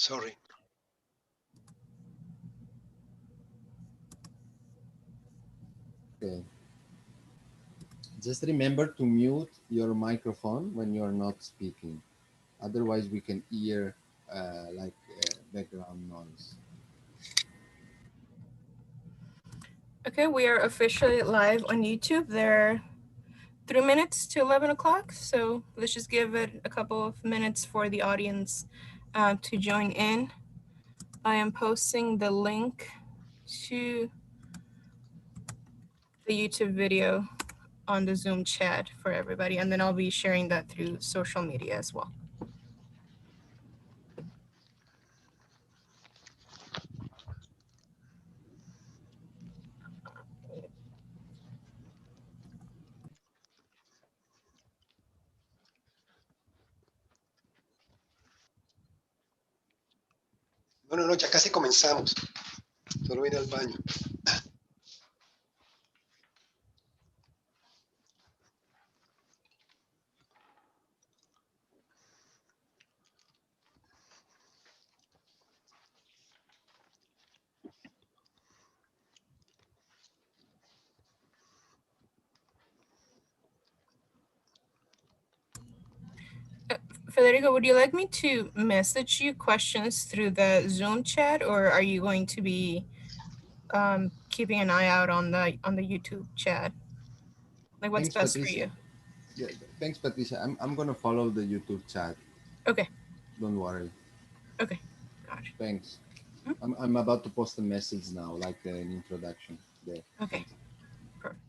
Sorry. Okay. Just remember to mute your microphone when you're not speaking. Otherwise, we can hear background noise. Okay, we are officially live on YouTube. There are 3 minutes to 11 o'clock, so let's just give it a couple of minutes for the audience to join in. I am posting the link to the YouTube video on the Zoom chat for everybody, and then I'll be sharing that through social media as well. No, ya casi comenzamos. Solo ir al baño. Federico, would you like me to message you questions through the Zoom chat, or are you going to be keeping an eye out on the YouTube chat? Like, what's best for you? Yeah, thanks, Patricia. I'm gonna follow the YouTube chat. Okay. Don't worry. Okay, gotcha. Thanks. I'm about to post a message now, like an introduction there. Okay. Thanks. Perfect.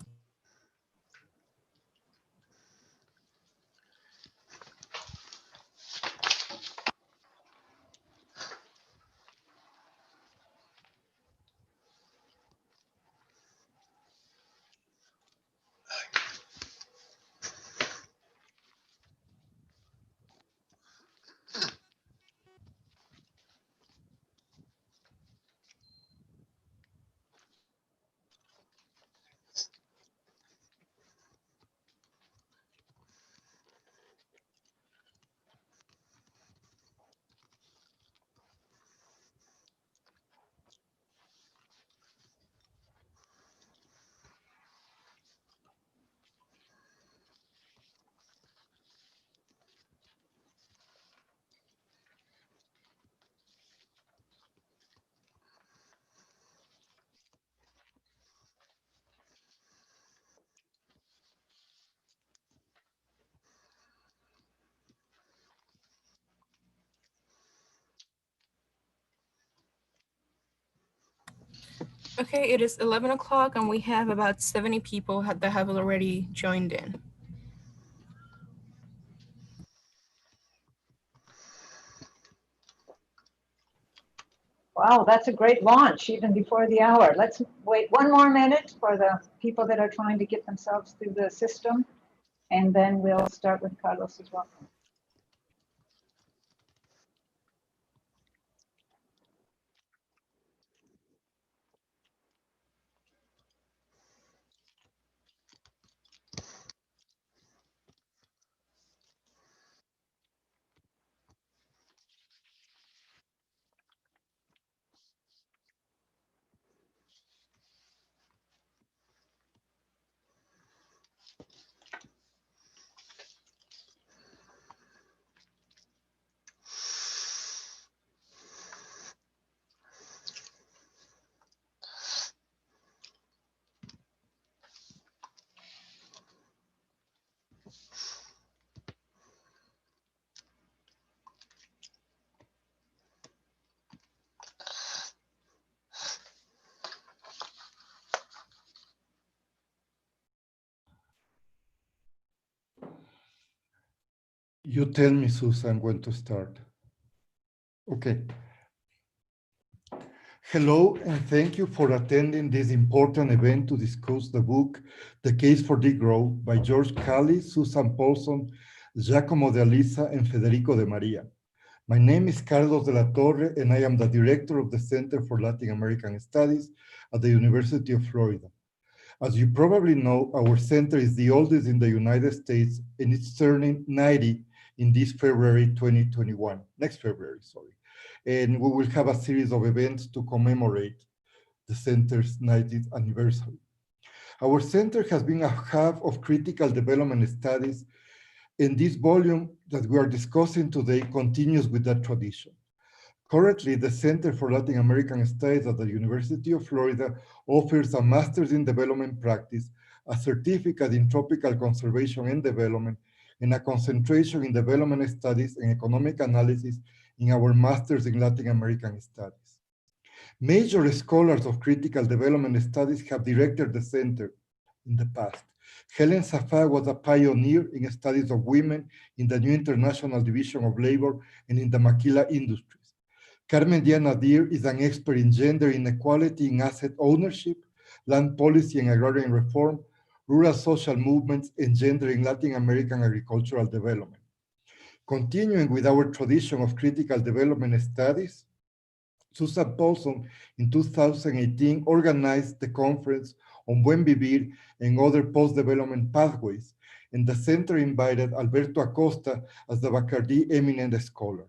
Okay, it is 11 o'clock and we have about 70 people that have already joined in. Wow, that's a great launch, even before the hour. Let's wait one more minute for the people that are trying to get themselves through the system, and then we'll start with Carlos as well. You tell me, Susan, when to start. Okay. Hello, and thank you for attending this important event to discuss the book, The Case for Degrowth by George Cali, Susan Paulson, Giacomo de Alisa, and Federico de Maria. My name is Carlos de la Torre, and I am the director of the Center for Latin American Studies at the University of Florida. As you probably know, our center is the oldest in the United States, and it's turning 90 in this February 2021, next February, sorry. and we will have a series of events to commemorate the center's 90th anniversary. Our center has been a hub of critical development studies, and this volume that we are discussing today continues with that tradition. Currently, the Center for Latin American Studies at the University of Florida offers a Master's in Development Practice, a certificate in Tropical Conservation and Development, and a concentration in Development Studies and Economic Analysis in our Master's in Latin American Studies. Major scholars of critical development studies have directed the center in the past. Helen Safa was a pioneer in studies of women in the new International Division of Labor and in the maquila industries. Carmen Diana Deer is an expert in gender inequality in asset ownership, land policy and agrarian reform, rural social movements, and gender in Latin American agricultural development. Continuing with our tradition of critical development studies, Susan Paulson in 2018 organized the conference on Buen Vivir and other post-development pathways, and the center invited Alberto Acosta as the Bacardi eminent scholar.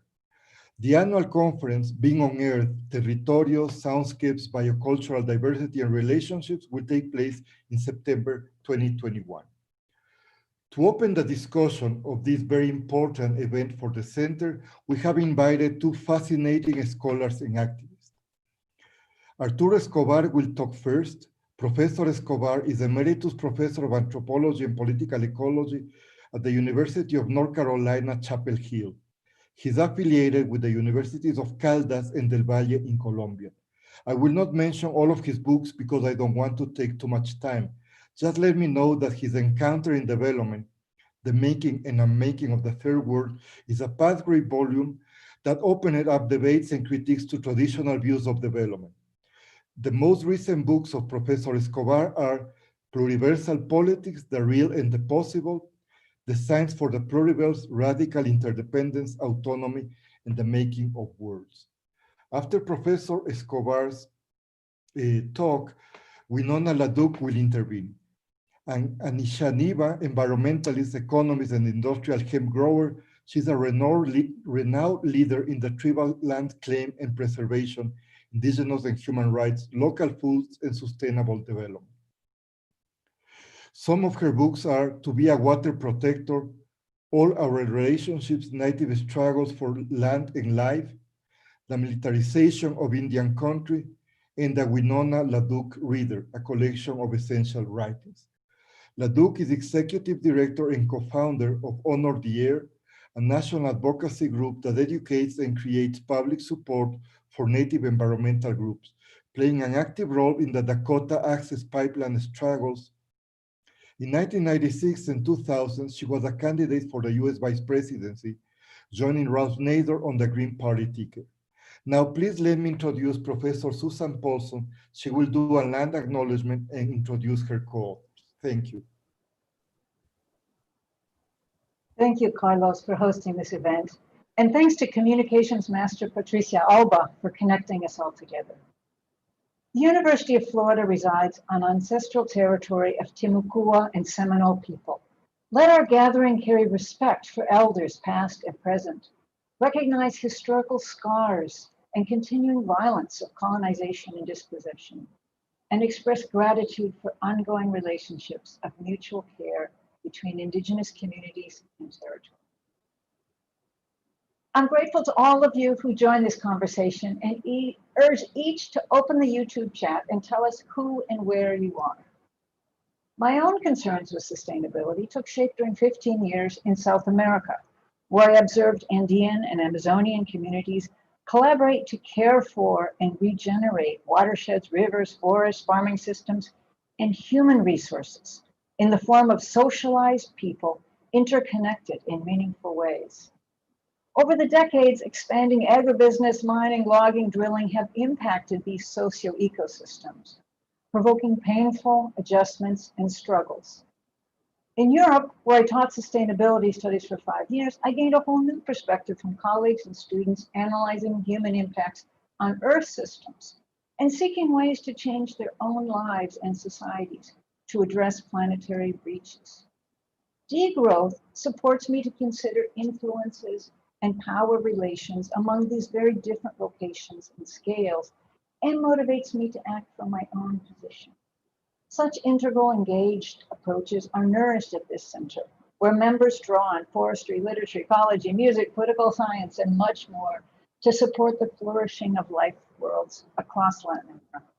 The annual conference, Being on Earth, Territorios, Soundscapes, Biocultural Diversity and Relationships, will take place in September 2021. To open the discussion of this very important event for the center, we have invited two fascinating scholars and activists. Arturo Escobar will talk first. Professor Escobar is Emeritus Professor of Anthropology and Political Ecology at the University of North Carolina, Chapel Hill. He's affiliated with the Universities of Caldas and Del Valle in Colombia. I will not mention all of his books because I don't want to take too much time. Just let me know that his Encounter in Development, The Making and Unmaking of the Third World, is a pathway volume that opened up debates and critiques to traditional views of development. The most recent books of Professor Escobar are Pluriversal Politics, The Real and the Possible, The Science for the Pluriverse, Radical Interdependence, Autonomy, and the Making of Worlds. After Professor Escobar's talk, Winona LaDuke will intervene. And Anisha Niva, environmentalist, economist, and industrial hemp grower, she's a renowned leader in the tribal land claim and preservation, indigenous and human rights, local foods, and sustainable development. Some of her books are To Be a Water Protector, All Our Relationships, Native Struggles for Land and Life, The Militarization of Indian Country, and the Winona LaDuke Reader, a collection of essential writings. LaDuke is executive director and co-founder of Honor the Air, a national advocacy group that educates and creates public support for Native environmental groups, playing an active role in the Dakota Access Pipeline struggles. In 1996 and 2000, she was a candidate for the US Vice Presidency, joining Ralph Nader on the Green Party ticket. Now, please let me introduce Professor Susan Paulson. She will do a land acknowledgement and introduce her co-authors. Thank you. Thank you, Carlos, for hosting this event. And thanks to Communications Master Patricia Alba for connecting us all together. The University of Florida resides on ancestral territory of Timucua and Seminole people. Let our gathering carry respect for elders past and present, recognize historical scars and continuing violence of colonization and dispossession, and express gratitude for ongoing relationships of mutual care between indigenous communities and territory. I'm grateful to all of you who joined this conversation and urge each to open the YouTube chat and tell us who and where you are. My own concerns with sustainability took shape during 15 years in South America, where I observed Andean and Amazonian communities collaborate to care for and regenerate watersheds, rivers, forests, farming systems, and human resources in the form of socialized people interconnected in meaningful ways. Over the decades, expanding agribusiness, mining, logging, drilling have impacted these socio-ecosystems, provoking painful adjustments and struggles. In Europe, where I taught sustainability studies for 5 years, I gained a whole new perspective from colleagues and students analyzing human impacts on Earth systems and seeking ways to change their own lives and societies to address planetary breaches. Degrowth supports me to consider influences and power relations among these very different locations and scales, and motivates me to act from my own position. Such integral, engaged approaches are nourished at this center, where members draw on forestry, literature, ecology, music, political science, and much more to support the flourishing of life worlds across Latin America,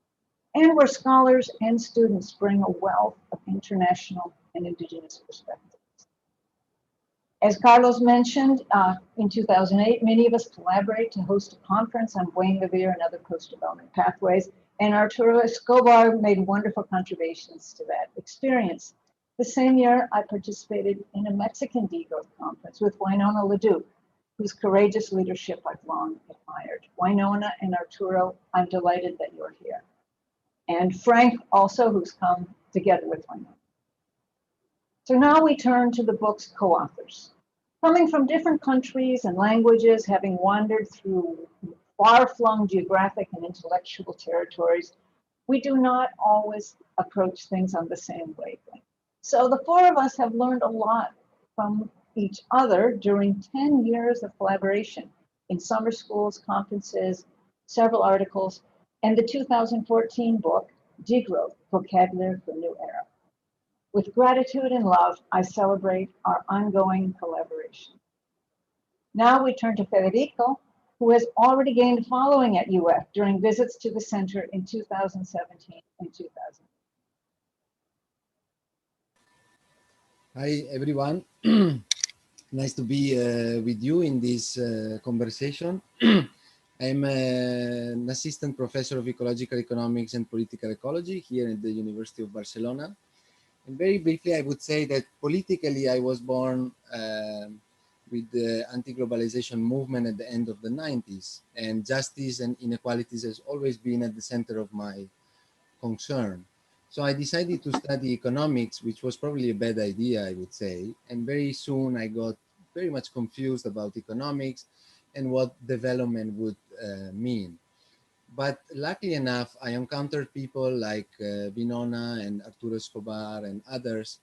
and where scholars and students bring a wealth of international and indigenous perspectives. As Carlos mentioned, in 2008, many of us collaborated to host a conference on Buen Vivir and other post-development pathways, and Arturo Escobar made wonderful contributions to that experience. The same year, I participated in a Mexican Degrowth conference with Winona LaDuke, whose courageous leadership I've long admired. Winona and Arturo, I'm delighted that you're here. And Frank also, who's come together with Winona. So now we turn to the book's co-authors. Coming from different countries and languages, having wandered through far-flung geographic and intellectual territories, we do not always approach things on the same wavelength. So the four of us have learned a lot from each other during 10 years of collaboration in summer schools, conferences, several articles, and the 2014 book, Degrowth, Vocabulary for a New Era. With gratitude and love, I celebrate our ongoing collaboration. Now we turn to Federico, who has already gained a following at UF during visits to the center in 2017 and 2000. Hi, everyone. Nice to be with you in this conversation. I'm an assistant professor of ecological economics and political ecology here at the University of Barcelona. And very briefly, I would say that politically, I was born with the anti-globalization movement at the end of the 90s, and justice and inequalities has always been at the center of my concern. So I decided to study economics, which was probably a bad idea, I would say. And very soon I got very much confused about economics and what development would mean. But luckily enough, I encountered people like Winona and Arturo Escobar and others,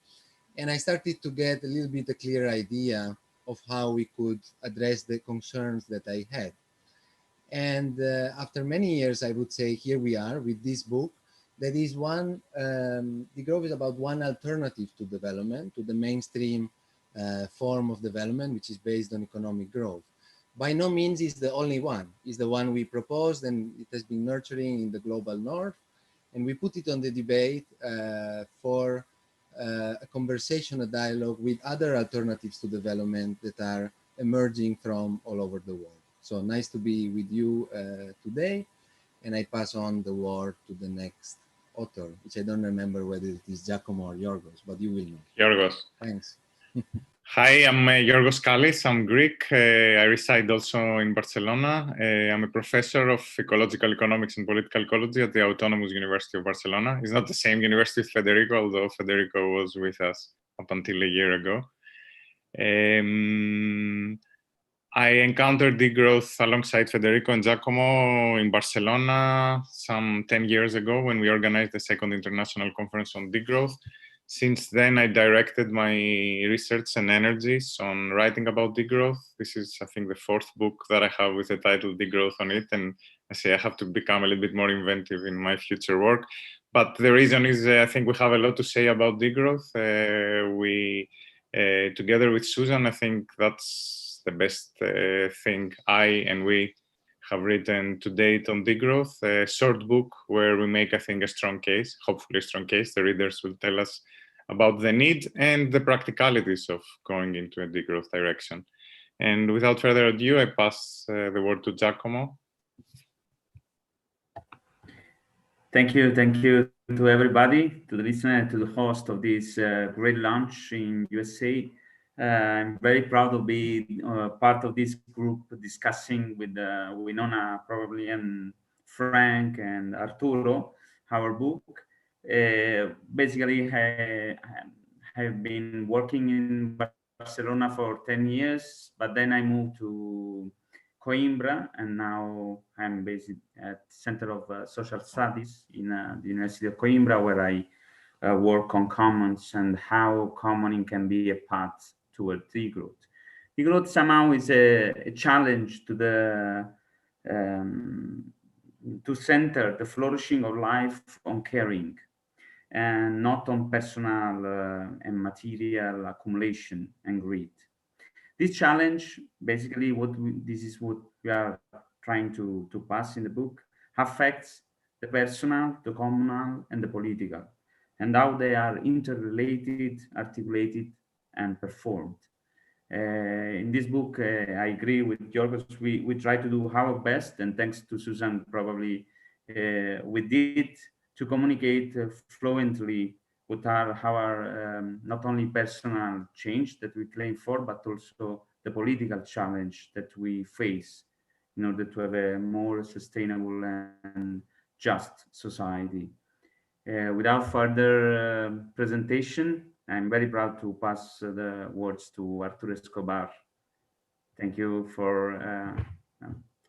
and I started to get a little bit a clear idea of how we could address the concerns that I had. And after many years, I would say, here we are with this book. That is one, Degrowth is about one alternative to development, to the mainstream form of development, which is based on economic growth. By no means is the only one. It's the one we proposed, and it has been nurturing in the global north. And we put it on the debate for a conversation, a dialogue with other alternatives to development that are emerging from all over the world. So nice to be with you today. And I pass on the word to the next author, which I don't remember whether it is Giacomo or Yorgos, but you will know. Yorgos. Thanks. Hi, I'm Yorgos Kallis. I'm Greek. I reside also in Barcelona. I'm a professor of ecological economics and political ecology at the Autonomous University of Barcelona. It's not the same university as Federico, although Federico was with us up until a year ago. I encountered Degrowth alongside Federico and Giacomo in Barcelona some 10 years ago when we organized the second international conference on Degrowth. Since then, I directed my research and energies on writing about degrowth. This is, I think, the fourth book that I have with the title Degrowth on it. And I say I have to become a little bit more inventive in my future work. But the reason is I think we have a lot to say about degrowth. Together with Susan, I think that's the best thing I and we have written to date on degrowth, a short book where we make, I think, a strong case, hopefully a strong case. The readers will tell us about the need and the practicalities of going into a degrowth direction. And without further ado, I pass the word to Giacomo. Thank you to everybody, to the listener, to the host of this great launch in USA. I'm very proud to be part of this group discussing with Winona probably and Frank and Arturo our book. Basically, I have been working in Barcelona for 10 years, but then I moved to Coimbra, and now I'm based at Center of Social Studies in the University of Coimbra, where I work on commons and how commoning can be a path toward degrowth. Degrowth somehow is a challenge to the to center the flourishing of life on caring and not on personal and material accumulation and greed. This challenge, basically, this is what we are trying to pass in the book, affects the personal, the communal, and the political, and how they are interrelated, articulated, and performed. In this book, I agree with Yorgos, we try to do our best, and thanks to Susan, probably we did to communicate fluently what are our not only personal change that we claim for, but also the political challenge that we face in order to have a more sustainable and just society. Without further presentation, I'm very proud to pass the words to Arturo Escobar. Thank you for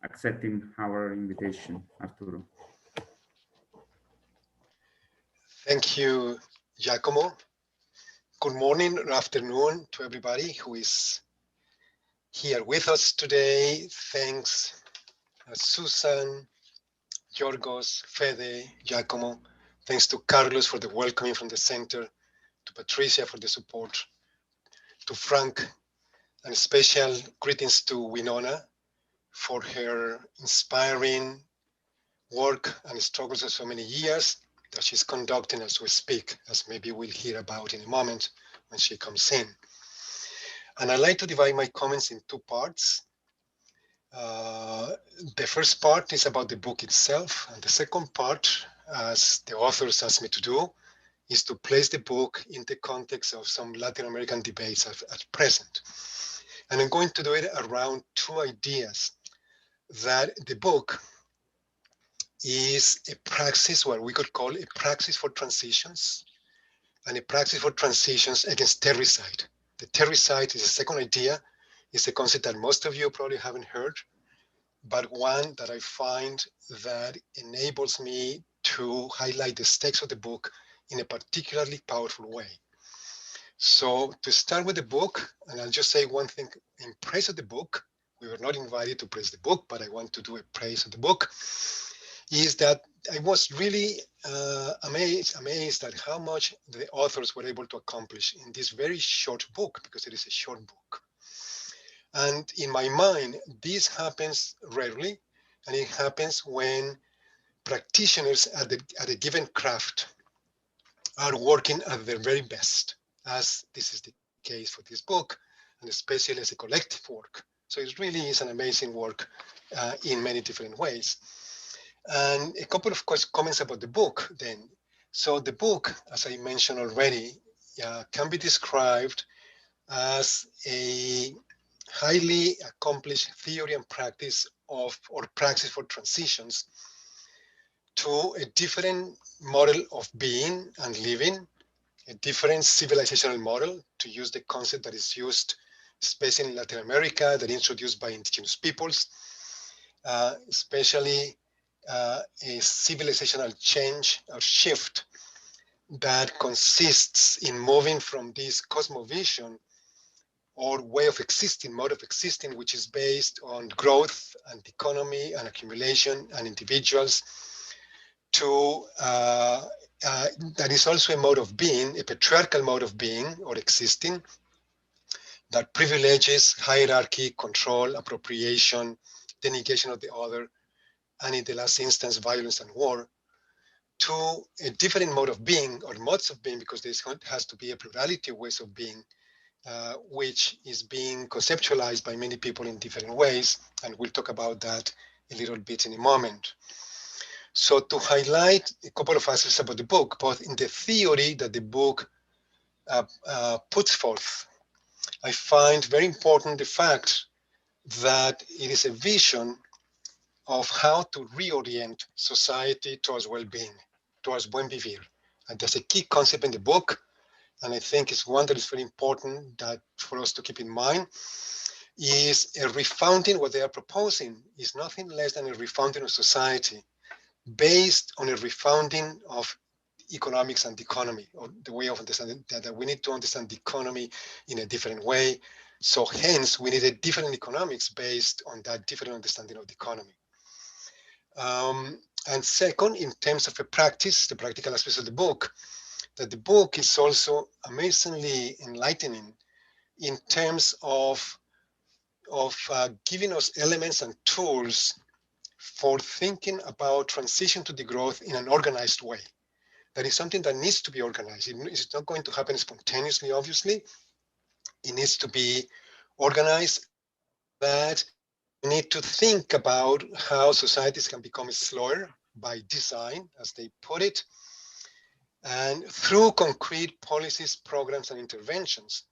accepting our invitation, Arturo. Thank you, Giacomo. Good morning or afternoon to everybody who is here with us today. Thanks, Susan, Yorgos, Fede, Giacomo. Thanks to Carlos for the welcoming from the center, to Patricia for the support, to Frank, and special greetings to Winona for her inspiring work and struggles of so many years that she's conducting as we speak, as maybe we'll hear about in a moment when she comes in. And I'd like to divide my comments in two parts. The first part is about the book itself, and the second part, as the authors asked me to do, is to place the book in the context of some Latin American debates at present. And I'm going to do it around two ideas: that the book is a praxis, what we could call a praxis for transitions, and a praxis for transitions against terricide. The terricide is a second idea. It's a concept that most of you probably haven't heard, but one that I find that enables me to highlight the stakes of the book in a particularly powerful way. So to start with the book, and I'll just say one thing in praise of the book. We were not invited to praise the book, but I want to do a praise of the book, is that I was really amazed at how much the authors were able to accomplish in this very short book, because it is a short book. And in my mind, this happens rarely, and it happens when practitioners at a given craft are working at their very best, as this is the case for this book, and especially as a collective work. So it really is an amazing work in many different ways. And a couple of comments about the book then. So the book, as I mentioned already, can be described as a highly accomplished theory and practice of, or praxis for transitions to a different model of being and living, a different civilizational model, to use the concept that is used especially in Latin America, that is introduced by indigenous peoples, especially a civilizational change or shift that consists in moving from this cosmovision or way of existing, mode of existing, which is based on growth and economy and accumulation and individuals, to that is also a mode of being, a patriarchal mode of being or existing, that privileges hierarchy, control, appropriation, the negation of the other, and in the last instance, violence and war, to a different mode of being or modes of being, because there has to be a plurality of ways of being, which is being conceptualized by many people in different ways. And we'll talk about that a little bit in a moment. So to highlight a couple of aspects about the book, both in the theory that the book puts forth, I find very important the fact that it is a vision of how to reorient society towards well-being, towards buen vivir. And there's a key concept in the book, and I think it's one that is very important that for us to keep in mind, is a refounding. What they are proposing is nothing less than a refounding of society based on a refounding of economics and economy, or the way of understanding that we need to understand the economy in a different way, So hence, we need a different economics based on that different understanding of the economy. And second, in terms of a practice, the practical aspects of the book, that the book is also amazingly enlightening in terms of giving us elements and tools for thinking about transition to degrowth in an organized way. That is something that needs to be organized. It's not going to happen spontaneously, obviously. It needs to be organized. That we need to think about how societies can become slower by design, as they put it, and through concrete policies, programs, and interventions.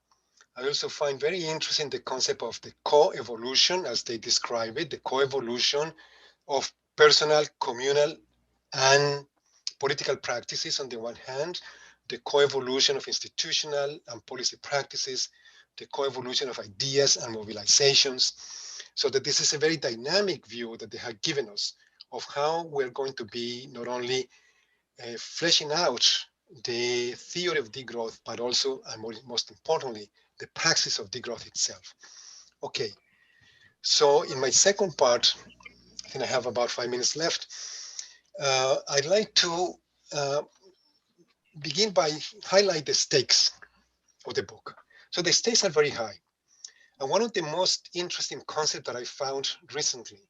I also find very interesting the concept of the co-evolution, as they describe it, the co-evolution of personal, communal, and political practices on the one hand, the co-evolution of institutional and policy practices, the co-evolution of ideas and mobilizations, so that this is a very dynamic view that they have given us of how we're going to be not only fleshing out the theory of degrowth, but also, and most importantly, the praxis of degrowth itself. Okay, so in my second part, I think I have about 5 minutes left. I'd like to begin by highlight the stakes of the book. So the stakes are very high. And one of the most interesting concepts that I found recently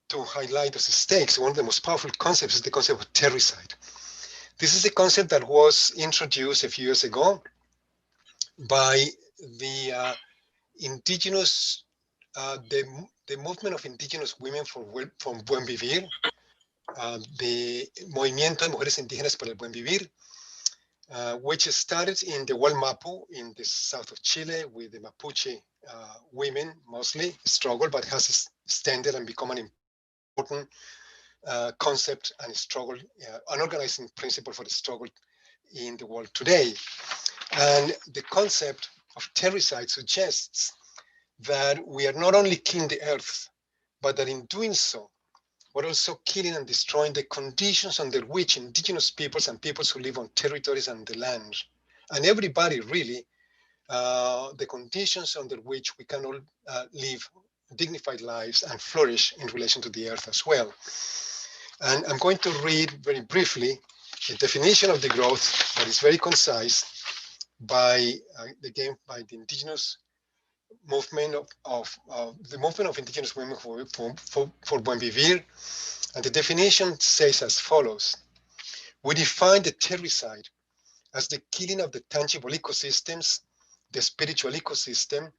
to highlight those stakes, one of the most powerful concepts is the concept of terricide. This is a concept that was introduced a few years ago by the indigenous, the movement of indigenous women from Buen Vivir, the Movimiento de Mujeres Indígenas por el Buen Vivir, which started in the Wallmapu in the south of Chile with the Mapuche women mostly struggle, but has extended and become an important concept and struggle, an organizing principle for the struggle in the world today. And the concept of terricide suggests that we are not only killing the earth, but that in doing so, we're also killing and destroying the conditions under which indigenous peoples and peoples who live on territories and the land, and everybody really, the conditions under which we can all live dignified lives and flourish in relation to the earth as well. And I'm going to read very briefly the definition of degrowth that is very concise by the indigenous movement of the movement of indigenous women for Buen Vivir. And the definition says as follows: we define the terricide as the killing of the tangible ecosystems, the spiritual ecosystem,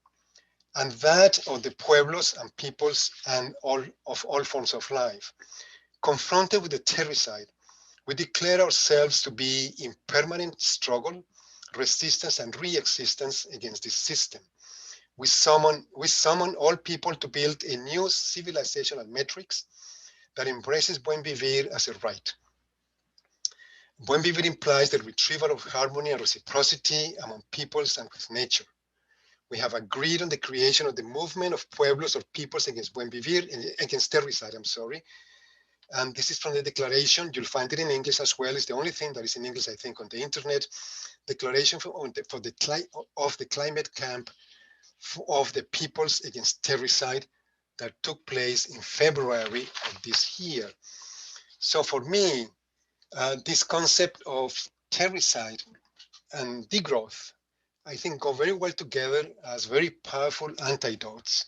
and that of the pueblos and peoples and of all forms of life. Confronted with the terricide, we declare ourselves to be in permanent struggle, resistance, and re-existence against this system. We summon all people to build a new civilizational metrics that embraces Buen Vivir as a right. Buen Vivir implies the retrieval of harmony and reciprocity among peoples and with nature. We have agreed on the creation of the movement of pueblos or peoples against Buen Vivir, against terricide, I'm sorry. And this is from the declaration. You'll find it in English as well. It's the only thing that is in English, I think, on the internet. Declaration of the climate camp of the peoples against terricide that took place in February of this year. So for me, this concept of terricide and degrowth, I think, go very well together as very powerful antidotes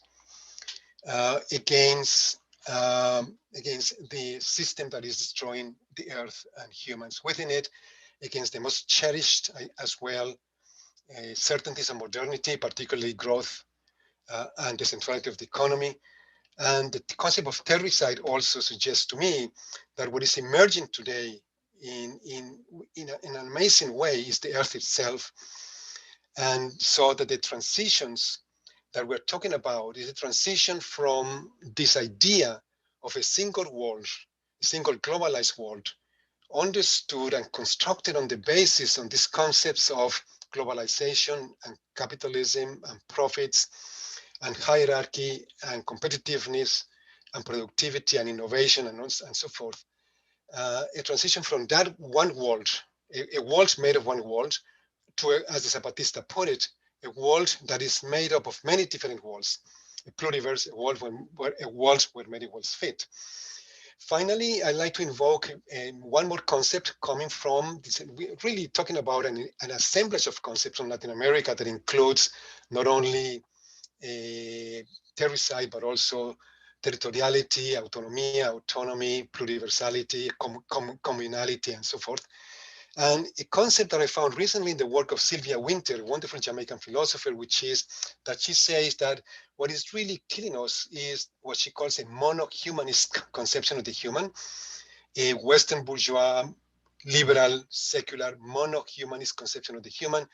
against the system that is destroying the earth and humans within it, against the most cherished as well certainties of modernity, particularly growth and the centrality of the economy. And the concept of terricide also suggests to me that what is emerging today in an amazing way is the earth itself. And so that the transitions that we're talking about is a transition from this idea of a single world, a single globalized world, understood and constructed on the basis on these concepts of globalization and capitalism and profits and hierarchy and competitiveness and productivity and innovation and so forth. A transition from that one world, a world made of one world, to, as the Zapatista put it, a world that is made up of many different worlds, a pluriverse, a world where many worlds fit. Finally, I'd like to invoke one more concept coming from this, we're really talking about an assemblage of concepts from Latin America that includes not only terricide, but also territoriality, autonomy, pluriversality, communality, and so forth. And a concept that I found recently in the work of Sylvia Wynter, a wonderful Jamaican philosopher, which is that she says that what is really killing us is what she calls a mono-humanist conception of the human, a Western bourgeois, liberal, secular, mono-humanist conception of the human,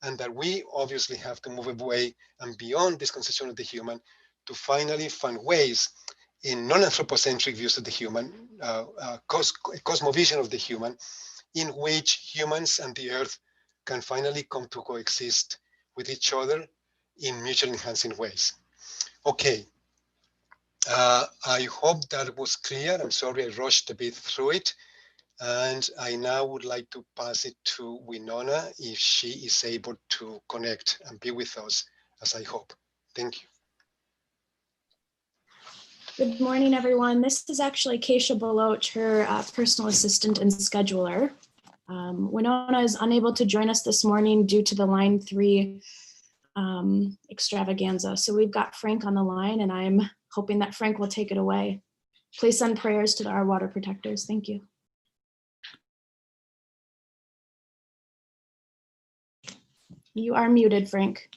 and that we obviously have to move away and beyond this conception of the human to finally find ways in non-anthropocentric views of the human, cosmovision of the human, in which humans and the earth can finally come to coexist with each other in mutually enhancing ways. Okay, I hope that was clear. I'm sorry I rushed a bit through it. And I now would like to pass it to Winona if she is able to connect and be with us, as I hope. Thank you. Good morning, everyone. This is actually Keisha Beloach, her personal assistant and scheduler. Winona is unable to join us this morning due to the Line 3 extravaganza. So we've got Frank on the line, and I'm hoping that Frank will take it away. Please send prayers to our water protectors. Thank you. You are muted, Frank.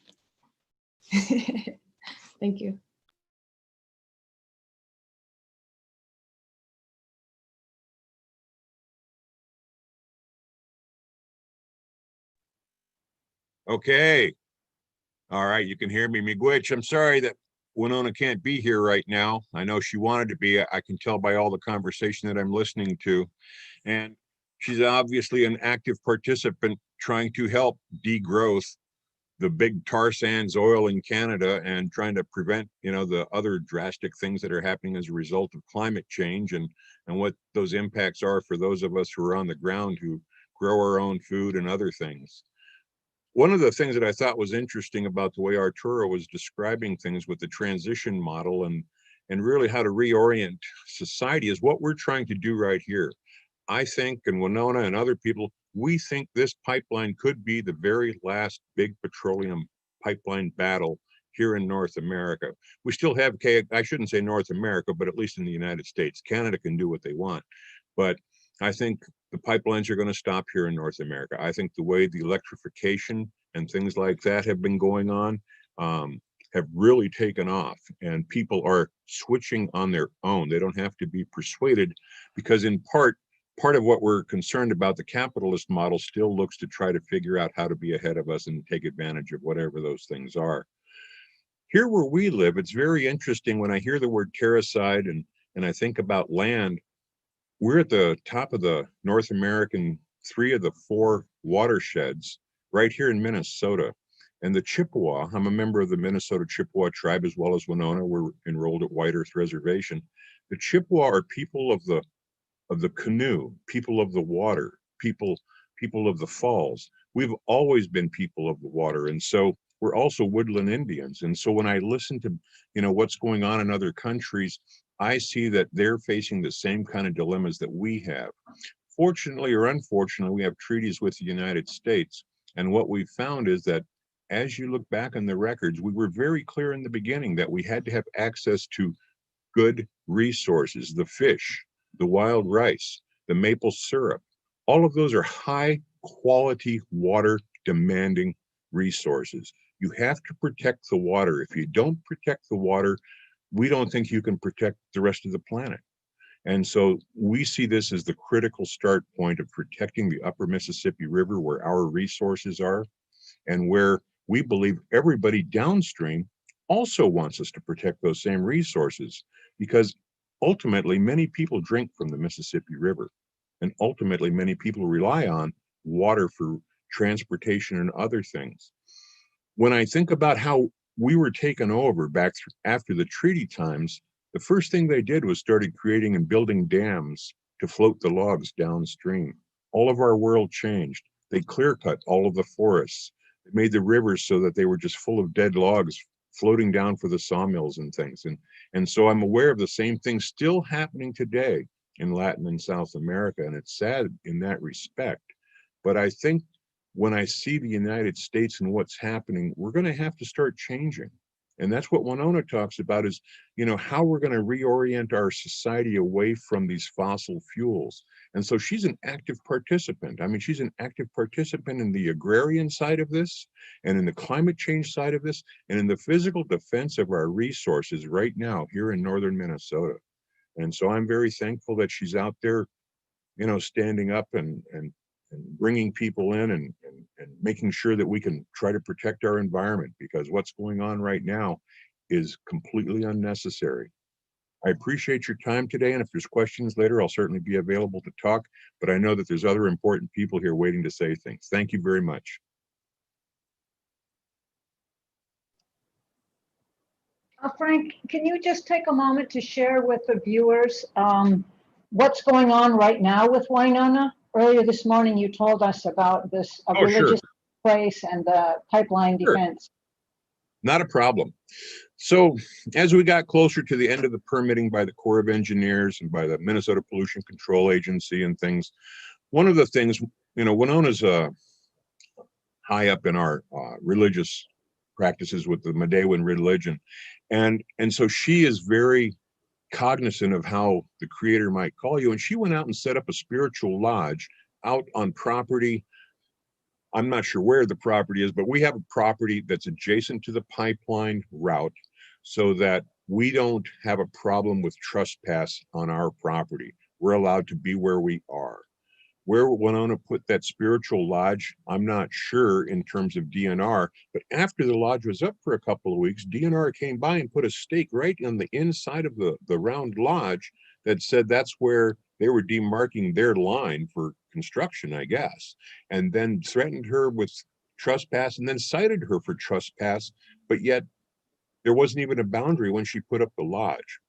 Thank you. Okay. All right, you can hear me. Miigwech, I'm sorry that Winona can't be here right now. I know she wanted to be. I can tell by all the conversation that I'm listening to. And she's obviously an active participant trying to help degrowth the big tar sands oil in Canada and trying to prevent, the other drastic things that are happening as a result of climate change and what those impacts are for those of us who are on the ground who grow our own food and other things. One of the things that I thought was interesting about the way Arturo was describing things with the transition model and really how to reorient society is what we're trying to do right here. I think, and Winona and other people, we think this pipeline could be the very last big petroleum pipeline battle here in North America. We still have, I shouldn't say North America, but at least in the United States. Canada can do what they want. But I think the pipelines are going to stop here in North America. I think the way the electrification and things like that have been going on have really taken off, and people are switching on their own. They don't have to be persuaded, because in part of what we're concerned about, the capitalist model still looks to try to figure out how to be ahead of us and take advantage of whatever those things are. Here where we live, it's very interesting when I hear the word terracide and I think about land. We're at the top of the North American 3 of the 4 watersheds right here in Minnesota. And the Chippewa, I'm a member of the Minnesota Chippewa tribe as well as Winona. We're enrolled at White Earth Reservation. The Chippewa are people of the canoe, people of the water, people of the falls. We've always been people of the water. And so we're also woodland Indians. And so when I listen to, what's going on in other countries, I see that they're facing the same kind of dilemmas that we have. Fortunately or unfortunately, we have treaties with the United States. And what we've found is that as you look back on the records, we were very clear in the beginning that we had to have access to good resources, the fish, the wild rice, the maple syrup. All of those are high quality water demanding resources. You have to protect the water. If you don't protect the water, we don't think you can protect the rest of the planet. And so we see this as the critical start point of protecting the upper Mississippi River, where our resources are, and where we believe everybody downstream also wants us to protect those same resources, because ultimately many people drink from the Mississippi River, and ultimately many people rely on water for transportation and other things. When I think about how we were taken over back after the treaty times, the first thing they did was started creating and building dams to float the logs downstream. All of our world changed. They clear cut all of the forests. It made the rivers so that they were just full of dead logs floating down for the sawmills and things. And so I'm aware of the same thing still happening today in Latin and South America, and it's sad in that respect. But I think when I see the United States and what's happening, we're going to have to start changing. And that's what Winona talks about is, you know, how we're going to reorient our society away from these fossil fuels. And so she's an active participant. I mean, she's an active participant in the agrarian side of this, and in the climate change side of this, and in the physical defense of our resources right now here in northern Minnesota. And so I'm very thankful that she's out there, you know, standing up and bringing people in and making sure that we can try to protect our environment, because what's going on right now is completely unnecessary. I appreciate your time today, and if there's questions later, I'll certainly be available to talk, but I know that there's other important people here waiting to say things. Thank you very much. Frank, can you just take a moment to share with the viewers what's going on right now with Winona? Earlier this morning, you told us about this religious place and the pipeline defense. Not a problem. So as we got closer to the end of the permitting by the Corps of Engineers and by the Minnesota Pollution Control Agency and things, one of the things, you know, Winona's high up in our religious practices with the Medewan religion. And so she is very cognizant of how the Creator might call you. And she went out and set up a spiritual lodge out on property. I'm not sure where the property is, but we have a property that's adjacent to the pipeline route so that we don't have a problem with trespass on our property. We're allowed to be where we are. Where Winona put that spiritual lodge, I'm not sure in terms of DNR, but after the lodge was up for a couple of weeks, DNR came by and put a stake right on the inside of the round lodge that said that's where they were demarking their line for construction, I guess, and then threatened her with trespass and then cited her for trespass, but yet there wasn't even a boundary when she put up the lodge.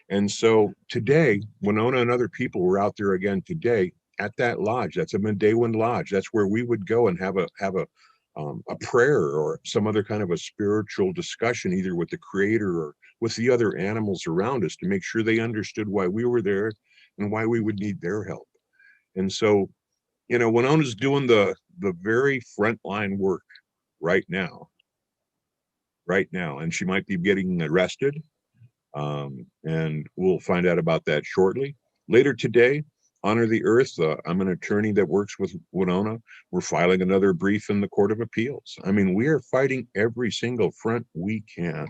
And so today, Winona and other people were out there again today at that lodge. That's a Medewan lodge. That's where we would go and have a prayer or some other kind of a spiritual discussion, either with the Creator or with the other animals around us, to make sure they understood why we were there and why we would need their help. And so, you know, Winona's doing the very frontline work right now, and she might be getting arrested, and we'll find out about that shortly. Later today, Honor the Earth, I'm an attorney that works with Winona. We're filing another brief in the Court of Appeals. I mean, we are fighting every single front we can.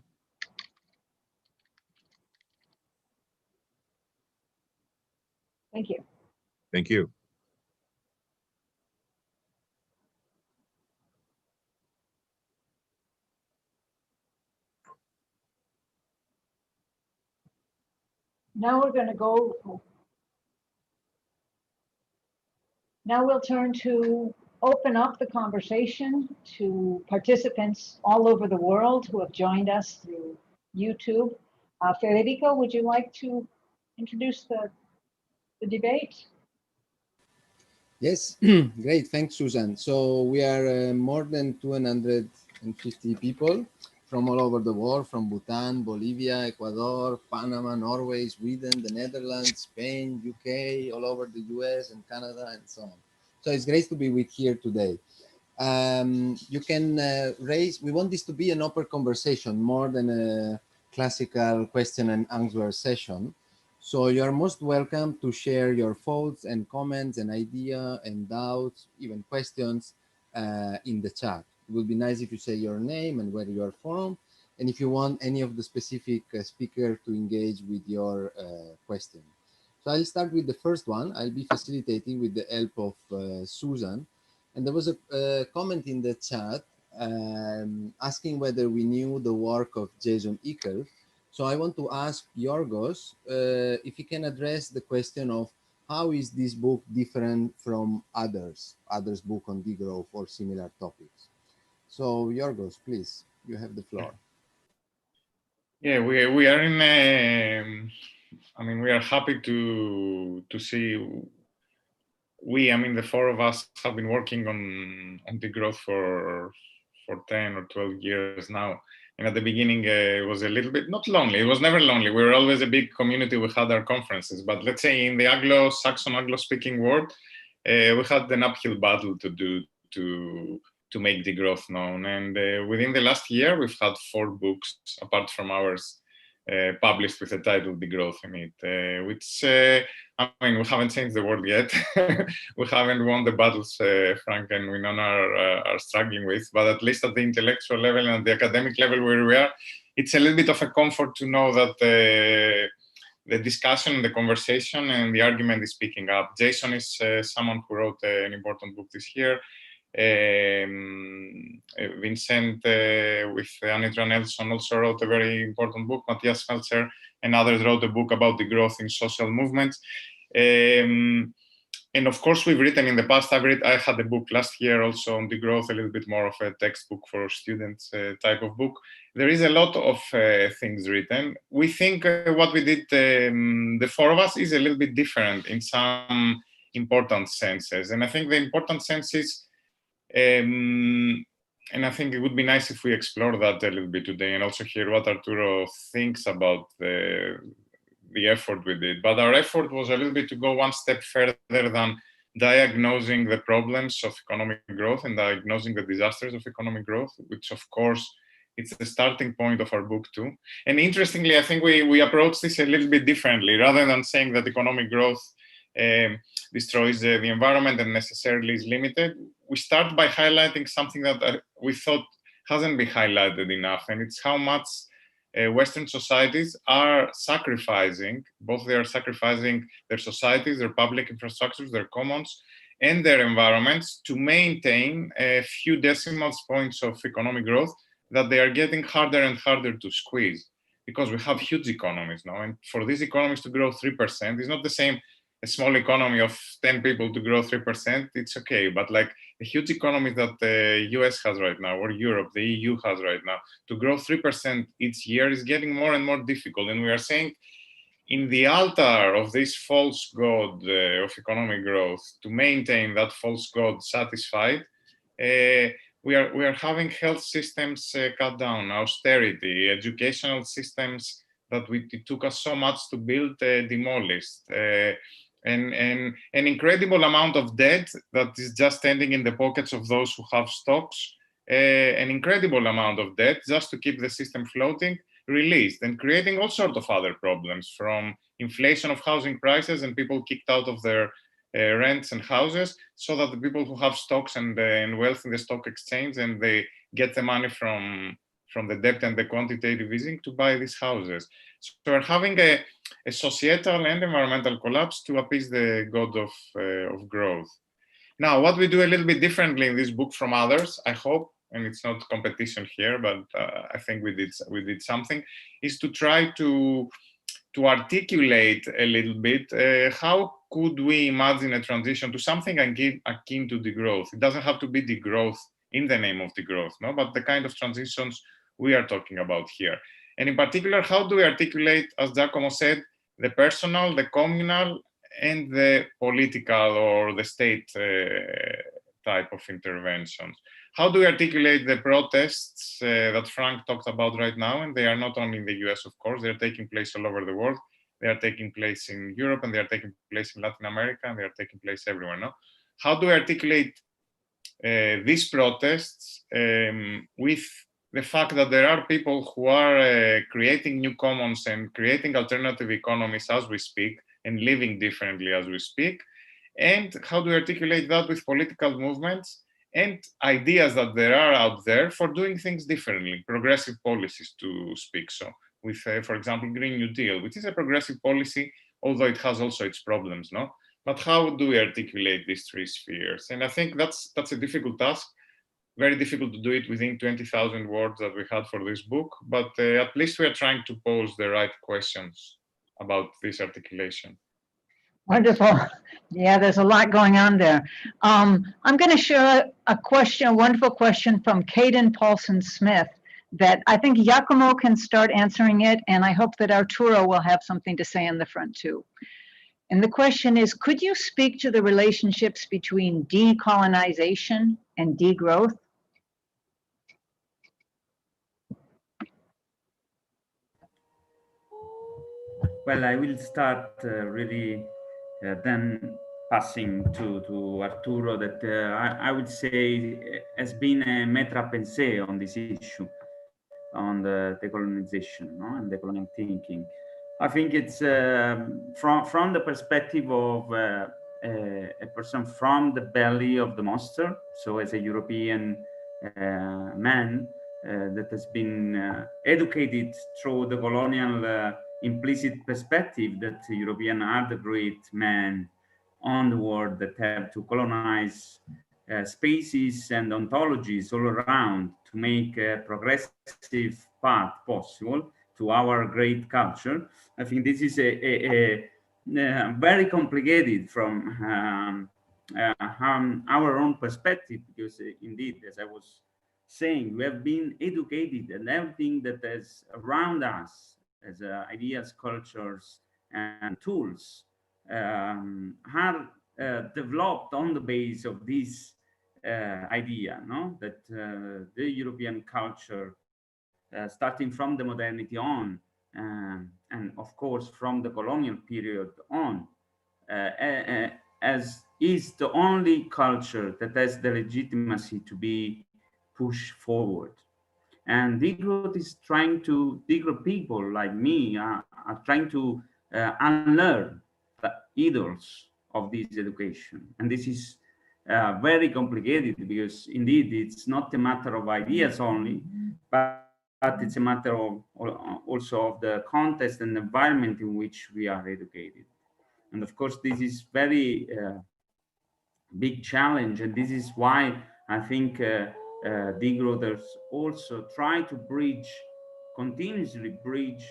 Thank you. Thank you. Now we're going to go. Now we'll turn to open up the conversation to participants all over the world who have joined us through YouTube. Federico, would you like to introduce the debate? Yes, great. Thanks, Susan. So we are more than 250 people from all over the world, from Bhutan, Bolivia, Ecuador, Panama, Norway, Sweden, the Netherlands, Spain, UK, all over the US and Canada and so on. So it's great to be with here today. You can raise, we want this to be an open conversation more than a classical question and answer session. So you are most welcome to share your thoughts and comments and ideas and doubts, even questions in the chat. It would be nice if you say your name and where you are from, and if you want any of the specific speaker to engage with your question. So I'll start with the first one. I'll be facilitating with the help of Susan. And there was a comment in the chat asking whether we knew the work of Jason Eckert. So I want to ask Yorgos if he can address the question of how is this book different from others book on degrowth or similar topics. So Yorgos, please, you have the floor. Yeah, we are in a, I mean, we are happy to see, I mean, the four of us have been working on degrowth for for 10 or 12 years now. And at the beginning, it was a little bit, not lonely, it was never lonely. We were always a big community, we had our conferences. But let's say in the Anglo-Saxon, Anglo-speaking world, we had an uphill battle to do to make degrowth known. And within the last year, we've had 4 books, apart from ours, published with the title Degrowth in it, which, I mean, we haven't changed the world yet. We haven't won the battles Frank and Winona are struggling with, but at least at the intellectual level and the academic level where we are, it's a little bit of a comfort to know that the discussion, the conversation, and the argument is picking up. Jason is someone who wrote an important book this year. Vincent with Anitra Nelson also wrote a very important book. Matthias Feltzer and others wrote a book about the growth in social movements. And of course, we've written in the past. I had a book last year also on degrowth, a little bit more of a textbook for students type of book. There is a lot of things written. We think what we did, the 4 of us, is a little bit different in some important senses. And I think the important sense is, and I think it would be nice if we explore that a little bit today and also hear what Arturo thinks about the effort we did. But our effort was a little bit to go one step further than diagnosing the problems of economic growth and diagnosing the disasters of economic growth, which of course it's the starting point of our book too. And interestingly, I think we approach this a little bit differently. Rather than saying that economic growth destroys the environment and necessarily is limited, we start by highlighting something that we thought hasn't been highlighted enough, and it's how much Western societies are sacrificing, they are sacrificing their societies, their public infrastructures, their commons, and their environments to maintain a few decimal points of economic growth that they are getting harder and harder to squeeze, because we have huge economies now. And for these economies to grow 3% is not the same. A small economy of 10 people to grow 3%, it's okay. But like the huge economies that the US has right now, or Europe, the EU has right now, to grow 3% each year is getting more and more difficult. And we are saying, in the altar of this false god of economic growth, to maintain that false god satisfied, we are having health systems cut down, austerity, educational systems that it took us so much to build demolished. And an incredible amount of debt that is just standing in the pockets of those who have stocks, an incredible amount of debt just to keep the system floating, released, and creating all sorts of other problems, from inflation of housing prices and people kicked out of their rents and houses, so that the people who have stocks and wealth in the stock exchange, and they get the money from the debt and the quantitative easing to buy these houses. So we're having a societal and environmental collapse to appease the god of growth. Now, what we do a little bit differently in this book from others, I hope, and it's not competition here, but I think we did something, is to try to articulate a little bit how could we imagine a transition to something akin to degrowth. It doesn't have to be degrowth in the name of degrowth, no, but the kind of transitions we are talking about here. And in particular, how do we articulate, as Giacomo said, the personal, the communal, and the political or the state type of interventions? How do we articulate the protests that Frank talked about right now? And they are not only in the US, of course, they're taking place all over the world. They are taking place in Europe, and they are taking place in Latin America, and they are taking place everywhere, no? How do we articulate these protests with the fact that there are people who are creating new commons and creating alternative economies as we speak, and living differently as we speak? And how do we articulate that with political movements and ideas that there are out there for doing things differently, progressive policies to speak so, with, for example, Green New Deal, which is a progressive policy, although it has also its problems, no? But how do we articulate these 3 spheres? And I think that's a difficult task. Very difficult to do it within 20,000 words that we had for this book, but at least we are trying to pose the right questions about this articulation. Wonderful. Yeah, there's a lot going on there. I'm going to share a wonderful question from Caden Paulson-Smith that I think Giacomo can start answering it, and I hope that Arturo will have something to say in the front too. And the question is, could you speak to the relationships between decolonization and degrowth? Well, I will start really then passing to Arturo that I would say has been a maître à penser on this issue, on the decolonization, no? And decolonial thinking. I think it's from the perspective of a person from the belly of the monster, so as a European man that has been educated through the colonial implicit perspective that Europeans are the great men on the world that have to colonize spaces and ontologies all around to make a progressive path possible to our great culture. I think this is a very complicated from our own perspective, because indeed, as I was saying, we have been educated, and everything that is around us as ideas, cultures, and tools are developed on the base of this idea, no? That the European culture, starting from the modernity on, and of course from the colonial period on, as is the only culture that has the legitimacy to be pushed forward. And Degrowth is trying to, Degrowth people like me are trying to unlearn the idols of this education. And this is very complicated, because indeed it's not a matter of ideas only, but it's a matter of also of the context and environment in which we are educated. And of course, this is very big challenge, and this is why I think degrowthers also try to bridge, continuously bridge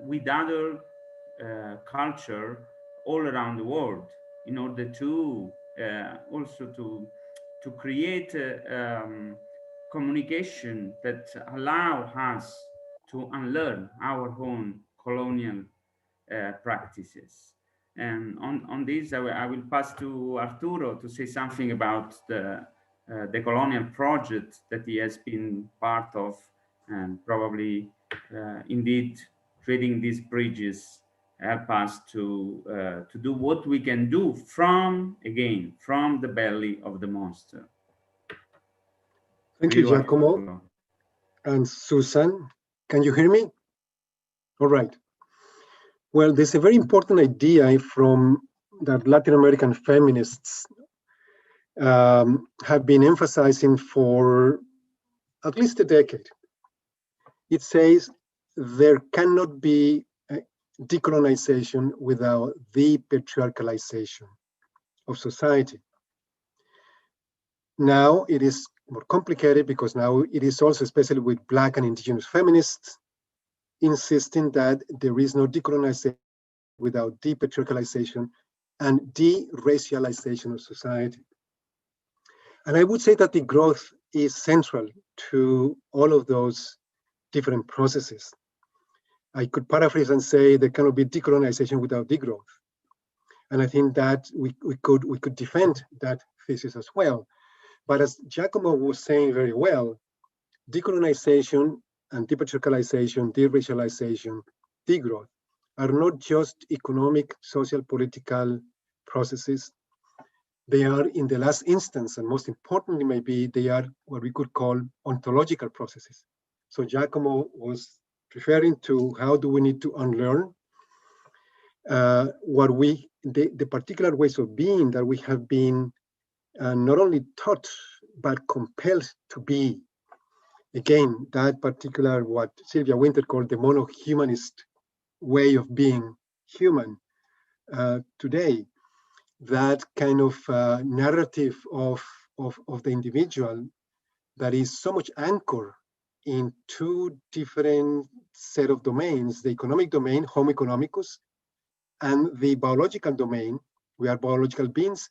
with other culture all around the world, in order to also to create communication that allow us to unlearn our own colonial practices. And on this, I will pass to Arturo to say something about the colonial project that he has been part of, and probably indeed creating these bridges help us to do what we can do from, again, from the belly of the monster. Thank you, Giacomo. And Susan, can you hear me? All right. Well, there's a very important idea from that Latin American feminists have been emphasizing for at least a decade. It says there cannot be decolonization without the patriarchalization of society. Now it is more complicated, because now it is also, especially with Black and Indigenous feminists, insisting that there is no decolonization without depatriarchalization and de-racialization of society. And I would say that degrowth is central to all of those different processes. I could paraphrase and say there cannot be decolonization without degrowth. And I think that we could defend that thesis as well. But as Giacomo was saying very well, decolonization and depatriarchalization, de-racialization, degrowth are not just economic, social, political processes. They are, in the last instance, and most importantly maybe, they are what we could call ontological processes. So Giacomo was referring to how do we need to unlearn the particular ways of being that we have been not only taught, but compelled to be. Again, that particular, what Sylvia Winter called the mono-humanist way of being human today, that kind of narrative of the individual that is so much anchored in two different set of domains, the economic domain, homo economicus, and the biological domain. We are biological beings,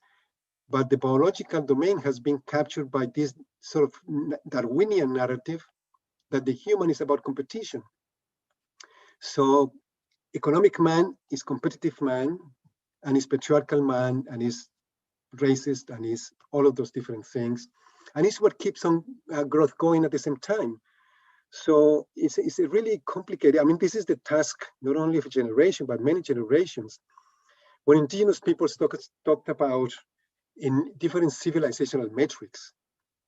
but the biological domain has been captured by this sort of Darwinian narrative that the human is about competition. So economic man is competitive man, and is patriarchal man, and is racist, and is all of those different things. And it's what keeps on growth going at the same time. So it's a really complicated. I mean, this is the task not only of a generation, but many generations. When indigenous peoples talked about in different civilizational metrics,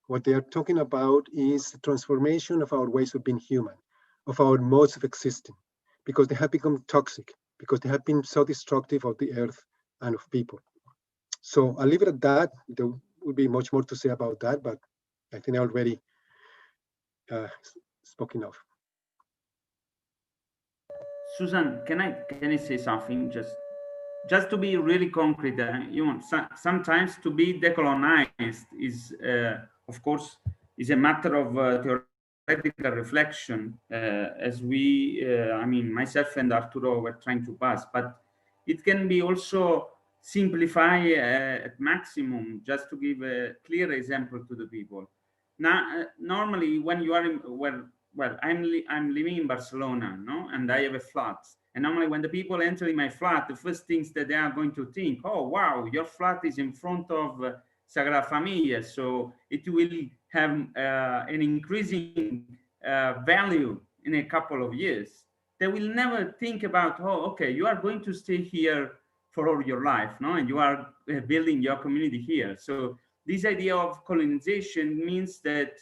what they are talking about is the transformation of our ways of being human, of our modes of existing, because they have become toxic, because they have been so destructive of the earth and of people. So I'll leave it at that. There would be much more to say about that, but I think I already spoken of. Susan, can I say something? Just to be really concrete, sometimes to be decolonized is, of course, is a matter of theoretical reflection, as we, I mean, myself and Arturo were trying to pass, but it can be also simplify at maximum, just to give a clear example to the people. Now, normally when you are in, well, I'm living in Barcelona, no, and I have a flat. And normally when the people enter in my flat, the first things that they are going to think, oh, wow, your flat is in front of Sagrada Familia. So it will have an increasing value in a couple of years. They will never think about, oh, okay, you are going to stay here for all your life, no? And you are building your community here. So this idea of colonization means that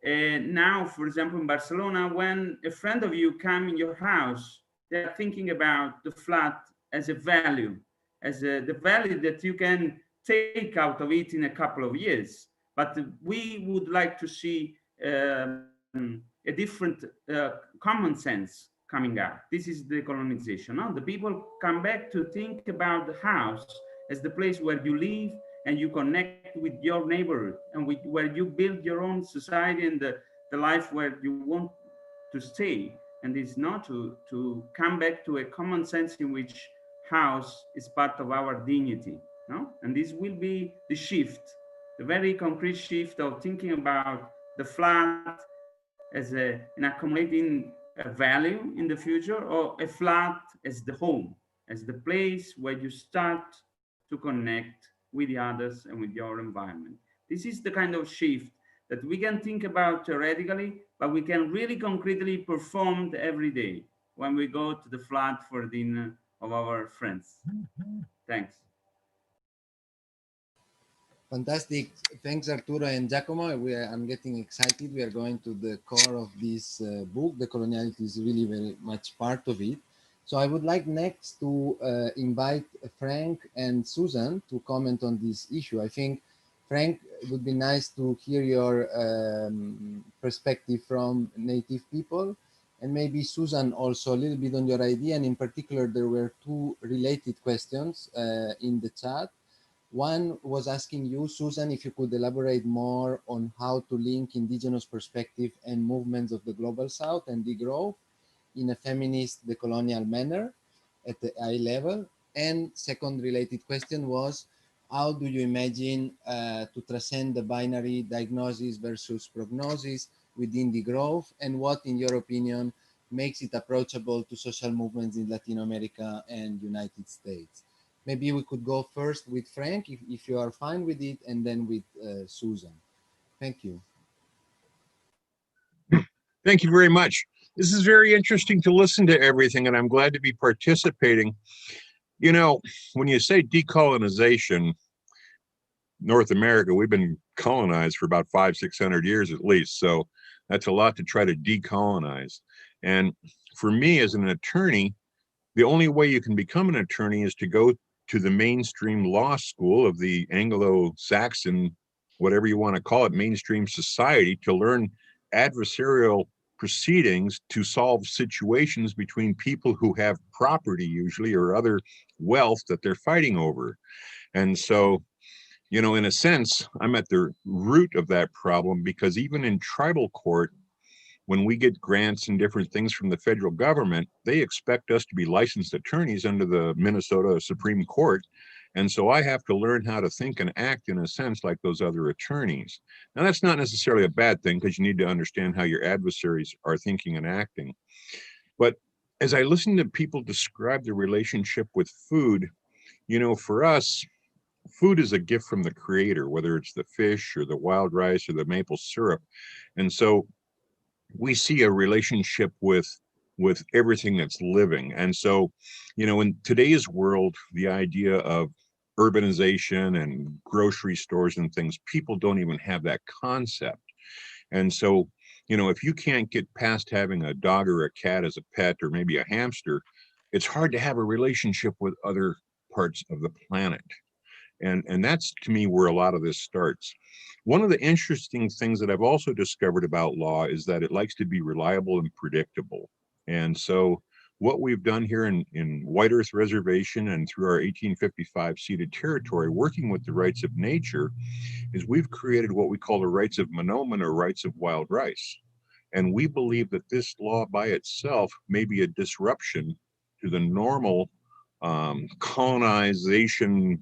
now, for example, in Barcelona, when a friend of you come in your house, they are thinking about the flat as a value, as the value that you can take out of it in a couple of years. But we would like to see a different common sense coming out. This is the colonization. No? The people come back to think about the house as the place where you live and you connect with your neighborhood and where you build your own society and the life where you want to stay. And it's not to come back to a common sense in which house is part of our dignity. No? And this will be the shift, the very concrete shift of thinking about the flat as an accumulating value in the future, or a flat as the home, as the place where you start to connect with the others and with your environment. This is the kind of shift that we can think about theoretically, but we can really concretely perform every day when we go to the flat for dinner of our friends. Thanks. Fantastic. Thanks, Arturo and Giacomo. I'm getting excited. We are going to the core of this book. The coloniality is really very much part of it. So I would like next to invite Frank and Susan to comment on this issue. I think, Frank, it would be nice to hear your perspective from native people, and maybe Susan also a little bit on your idea. And in particular, there were two related questions in the chat. One was asking you, Susan, if you could elaborate more on how to link indigenous perspective and movements of the global south and degrowth in a feminist decolonial manner at the eye level. And second related question was, how do you imagine to transcend the binary diagnosis versus prognosis within degrowth, and what, in your opinion, makes it approachable to social movements in Latin America and United States? Maybe we could go first with Frank, if you are fine with it, and then with Susan. Thank you. Thank you very much. This is very interesting to listen to everything, and I'm glad to be participating. You know, when you say decolonization, North America, we've been colonized for about 500-600 years at least. So that's a lot to try to decolonize. And for me as an attorney, the only way you can become an attorney is to go to the mainstream law school of the Anglo-Saxon, whatever you want to call it, mainstream society, to learn adversarial proceedings to solve situations between people who have property usually or other wealth that they're fighting over. And so, you know, in a sense, I'm at the root of that problem, because even in tribal court, when we get grants and different things from the federal government, they expect us to be licensed attorneys under the Minnesota Supreme Court. And so I have to learn how to think and act in a sense like those other attorneys. Now, that's not necessarily a bad thing, because you need to understand how your adversaries are thinking and acting. But as I listen to people describe their relationship with food, you know, for us, food is a gift from the creator, whether it's the fish or the wild rice or the maple syrup. And so we see a relationship with everything that's living. And so, you know, in today's world, the idea of urbanization and grocery stores and things, people don't even have that concept. And so, you know, if you can't get past having a dog or a cat as a pet, or maybe a hamster, it's hard to have a relationship with other parts of the planet. And that's, to me, where a lot of this starts. One of the interesting things that I've also discovered about law is that it likes to be reliable and predictable. And so what we've done here in White Earth Reservation and through our 1855 ceded territory, working with the rights of nature, is we've created what we call the rights of monoman, or rights of wild rice. And we believe that this law by itself may be a disruption to the normal colonization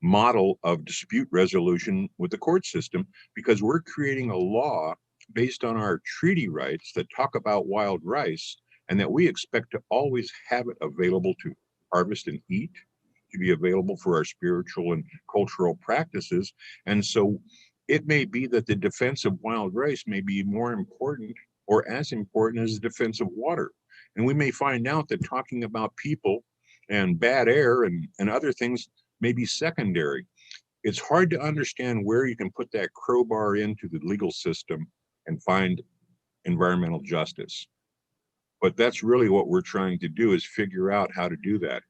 model of dispute resolution with the court system, because we're creating a law based on our treaty rights that talk about wild rice, and that we expect to always have it available to harvest and eat, to be available for our spiritual and cultural practices. And so it may be that the defense of wild rice may be more important, or as important, as the defense of water. And we may find out that talking about people and bad air and other things may be secondary. It's hard to understand where you can put that crowbar into the legal system and find environmental justice. But that's really what we're trying to do, is figure out how to do that.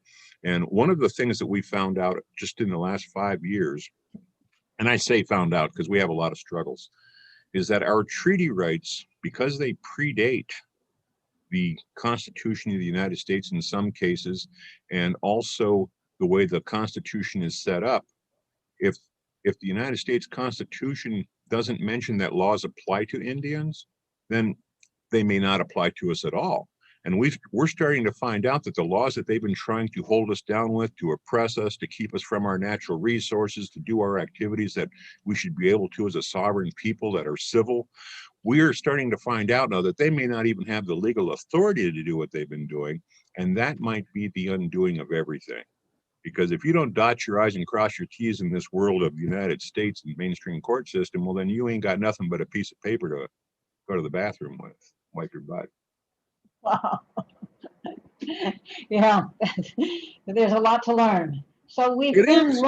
And one of the things that we found out just in the last 5 years, and I say found out because we have a lot of struggles, is that our treaty rights, because they predate the Constitution of the United States in some cases, and also the way the Constitution is set up, if the United States Constitution doesn't mention that laws apply to Indians, then they may not apply to us at all. And we're starting to find out that the laws that they've been trying to hold us down with, to oppress us, to keep us from our natural resources, to do our activities that we should be able to as a sovereign people that are civil, we are starting to find out now that they may not even have the legal authority to do what they've been doing. And that might be the undoing of everything. Because if you don't dot your I's and cross your T's in this world of the United States and mainstream court system, well, then you ain't got nothing but a piece of paper to go to the bathroom with, wipe your butt. Wow. Yeah, there's a lot to learn. So we've been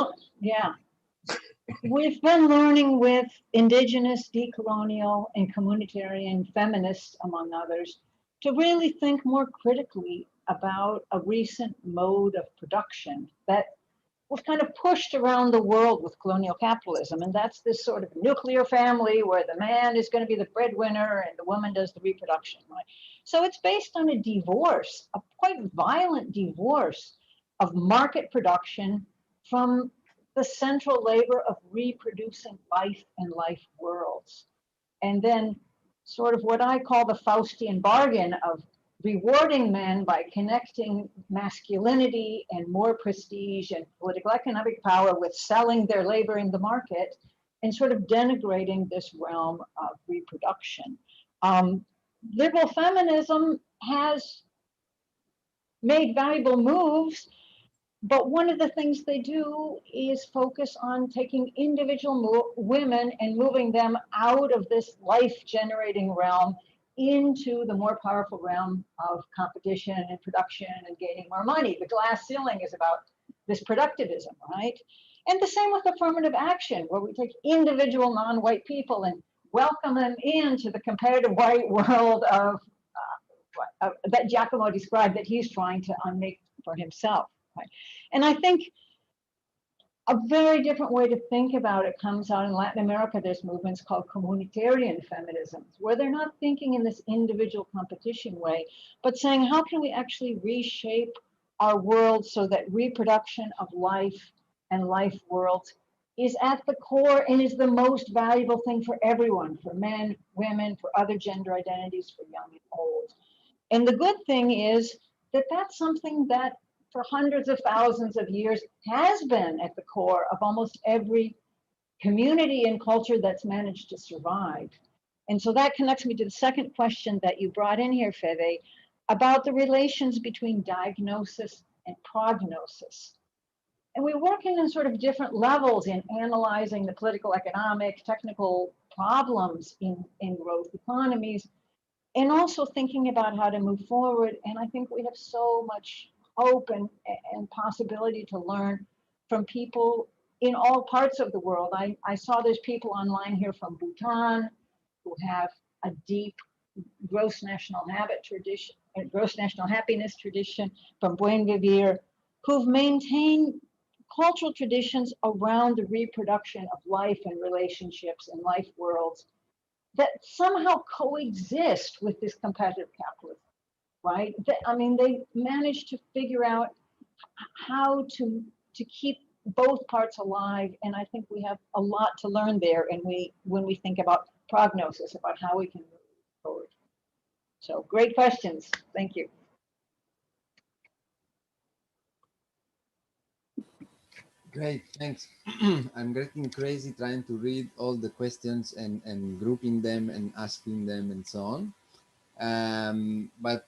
learning with indigenous, decolonial, and communitarian feminists, among others, to really think more critically about a recent mode of production that was kind of pushed around the world with colonial capitalism. And that's this sort of nuclear family where the man is going to be the breadwinner and the woman does the reproduction, right? So it's based on a divorce, a quite violent divorce of market production from the central labor of reproducing life and life worlds. And then sort of what I call the Faustian bargain of rewarding men by connecting masculinity and more prestige and political economic power with selling their labor in the market, and sort of denigrating this realm of reproduction. Liberal feminism has made valuable moves, but one of the things they do is focus on taking individual women and moving them out of this life-generating realm into the more powerful realm of competition and production and gaining more money. The glass ceiling is about this productivism, right? And the same with affirmative action, where we take individual non-white people and welcome them into the comparative white world of that Giacomo described, that he's trying to unmake for himself. Right? And I think a very different way to think about it comes out in Latin America. There's movements called communitarian feminisms, where they're not thinking in this individual competition way, but saying, how can we actually reshape our world so that reproduction of life and life worlds is at the core and is the most valuable thing for everyone, for men, women, for other gender identities, for young and old. And the good thing is that that's something that for hundreds of thousands of years has been at the core of almost every community and culture that's managed to survive. And so that connects me to the second question that you brought in here, Fede, about the relations between diagnosis and prognosis. And we work in sort of different levels in analyzing the political, economic, technical problems in growth economies. and also thinking about how to move forward. And I think we have so much hope and possibility to learn from people in all parts of the world. I saw there's people online here from Bhutan who have a deep gross national habit tradition, gross national happiness tradition, from Buen Vivir, who've maintained cultural traditions around the reproduction of life and relationships and life worlds that somehow coexist with this competitive capitalism, right? I mean, they managed to figure out how to keep both parts alive, and I think we have a lot to learn there. And when we think about prognosis, about how we can move forward. So great questions. Thank you. Great, thanks. I'm getting crazy trying to read all the questions and grouping them and asking them and so on. But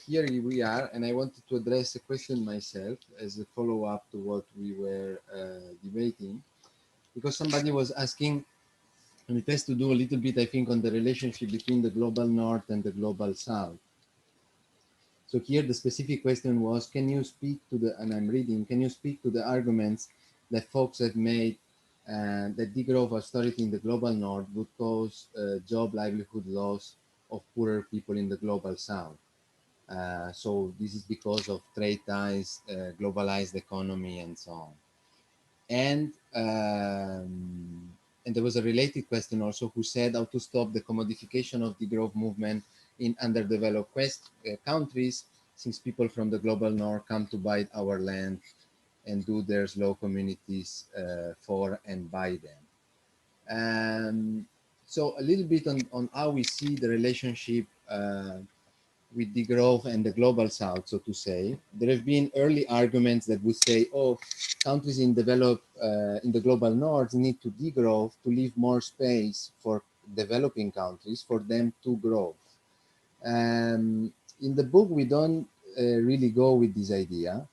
here we are, and I wanted to address a question myself as a follow-up to what we were debating, because somebody was asking, and it has to do a little bit, I think, on the relationship between the global north and the global south. So here the specific question was, can you speak to the, and I'm reading, can you speak to the arguments that folks have made that degrowth austerity in the global north would cause job livelihood loss of poorer people in the global south? So this is because of trade ties, globalized economy, and so on. And there was a related question also, who said how to stop the commodification of the growth movement in underdeveloped countries, since people from the global north come to buy our land and do their slow communities for and by them. So a little bit on how we see the relationship with degrowth and the global south, so to say. There have been early arguments that would say, oh, countries in the global north need to degrow to leave more space for developing countries for them to grow. In the book, we don't really go with this idea.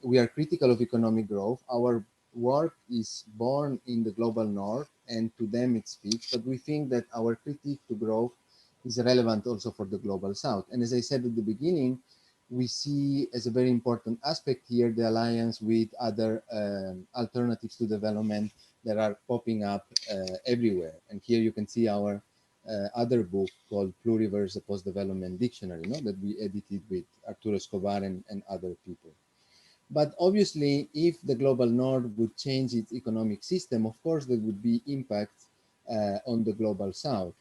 We are critical of economic growth. Our work is born in the global north, and to them it speaks, but we think that our critique to growth is relevant also for the global south. And as I said at the beginning, we see as a very important aspect here the alliance with other alternatives to development that are popping up everywhere. And here you can see our other book called Pluriverse, a Post-Development Dictionary, that we edited with Arturo Escobar and other people. But obviously, if the global north would change its economic system, of course, there would be impacts on the global south.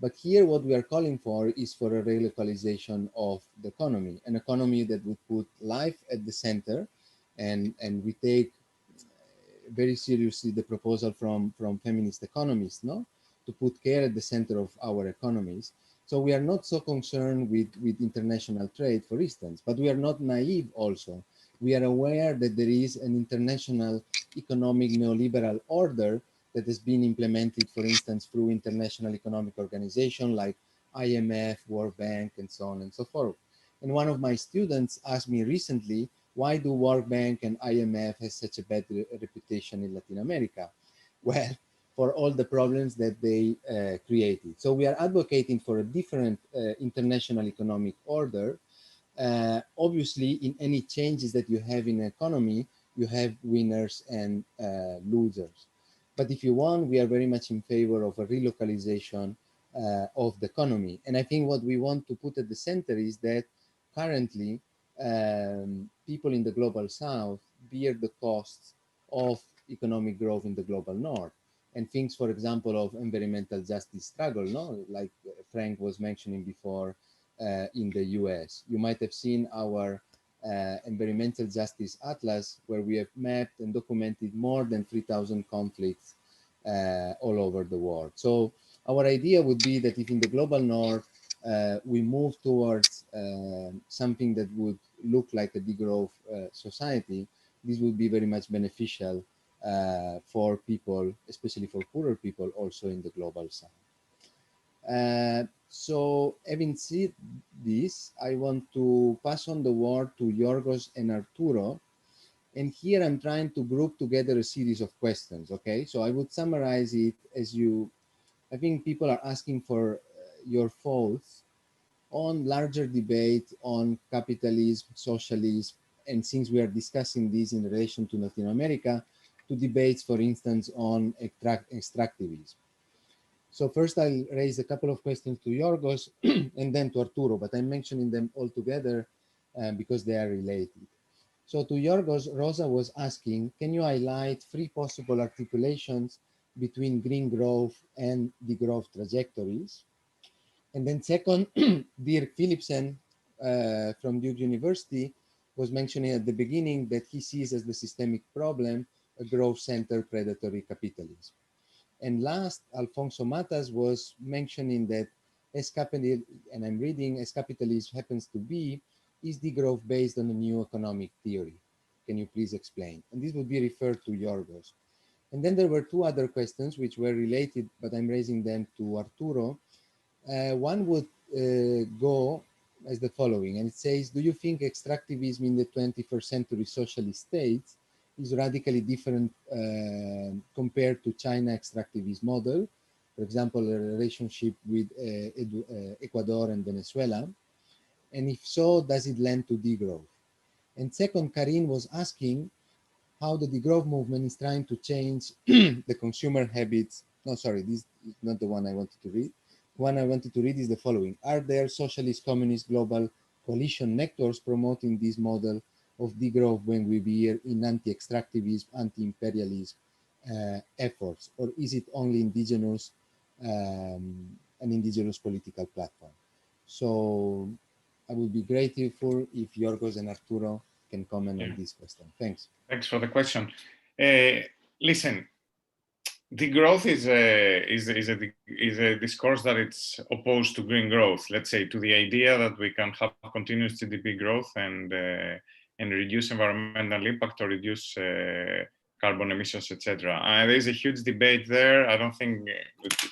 But here, what we are calling for is for a relocalization of the economy, an economy that would put life at the center, and we take very seriously the proposal from feminist economists, to put care at the center of our economies. So we are not so concerned with international trade, for instance, but we are not naive also. We are aware that there is an international economic neoliberal order that has been implemented, for instance, through international economic organizations like IMF, World Bank, and so on and so forth. And one of my students asked me recently, why do World Bank and IMF have such a bad reputation in Latin America? Well, for all the problems that they created. So we are advocating for a different international economic order. Obviously, in any changes that you have in an economy, you have winners and losers. But if you want, we are very much in favor of a relocalization of the economy. And I think what we want to put at the center is that currently, people in the global south bear the costs of economic growth in the global north. And things, for example, of environmental justice struggle, like Frank was mentioning before in the US. You might have seen our environmental justice atlas, where we have mapped and documented more than 3,000 conflicts all over the world. So our idea would be that if in the global north, we move towards something that would look like a degrowth society, this would be very much beneficial for people, especially for poorer people, also in the global south. So having said this, I want to pass on the word to Yorgos and Arturo. And here I'm trying to group together a series of questions, okay? So I would summarize it as I think people are asking for your thoughts on larger debate on capitalism, socialism, and since we are discussing this in relation to Latin America, to debates, for instance, on extractivism. So first I'll raise a couple of questions to Yorgos and then to Arturo, but I'm mentioning them all together because they are related. So to Yorgos, Rosa was asking, can you highlight 3 possible articulations between green growth and degrowth trajectories? And then second, Dirk Philipsen from Duke University was mentioning at the beginning that he sees as the systemic problem a growth-centered predatory capitalism. And last, Alfonso Matas was mentioning that as capitalism, and I'm reading, as capitalism happens to be, is degrowth based on a new economic theory? Can you please explain? And this would be referred to Yorgos. And then there were 2 other questions which were related, but I'm raising them to Arturo. One would go as the following, and it says, do you think extractivism in the 21st century socialist states is radically different compared to China extractivist model, for example, a relationship with Ecuador and Venezuela? And if so, does it lend to degrowth? And second, Karin was asking how the degrowth movement is trying to change the consumer habits. No, sorry, this is not the one I wanted to read. One I wanted to read is the following. Are there socialist, communist, global coalition networks promoting this model of degrowth when we veer in anti-extractivism, anti-imperialism efforts, or is it only indigenous, an indigenous political platform? So I would be grateful if Yorgos and Arturo can comment on this question. Thanks. Thanks for the question. Listen, degrowth is a discourse that it's opposed to green growth. Let's say to the idea that we can have continuous GDP growth and reduce environmental impact or reduce carbon emissions, etc. There is a huge debate there. I don't think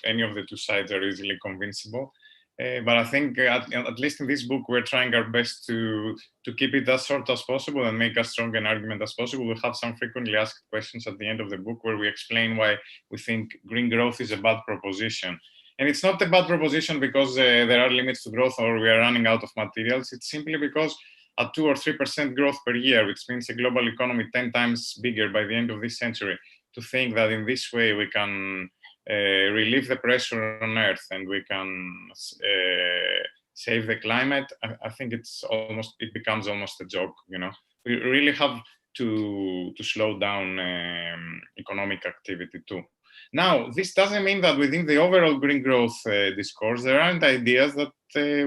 any of the 2 sides are easily convincible. But I think at least in this book, we're trying our best to keep it as short as possible and make as strong an argument as possible. We have some frequently asked questions at the end of the book where we explain why we think green growth is a bad proposition. And it's not a bad proposition because there are limits to growth or we are running out of materials. It's simply because at 2 or 3% growth per year, which means a global economy 10 times bigger by the end of this century, to think that in this way we can relieve the pressure on Earth and we can save the climate, I think it becomes almost a joke. You know, we really have to slow down economic activity too. Now, this doesn't mean that within the overall green growth discourse, there aren't ideas that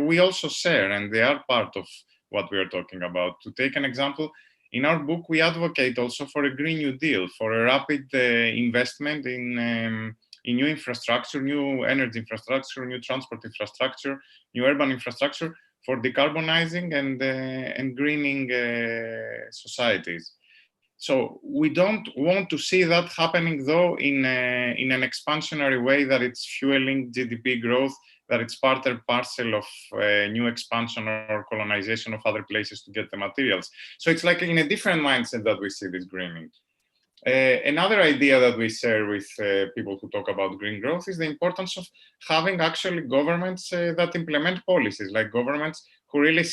we also share, and they are part of what we are talking about. To take an example, in our book, we advocate also for a Green New Deal, for a rapid investment in new infrastructure, new energy infrastructure, new transport infrastructure, new urban infrastructure for decarbonizing and greening societies. So we don't want to see that happening, though, in an expansionary way that it's fueling GDP growth, that it's part and parcel of new expansion or colonization of other places to get the materials. So it's like in a different mindset that we see this greening. Another idea that we share with people who talk about green growth is the importance of having actually governments that implement policies, like governments who really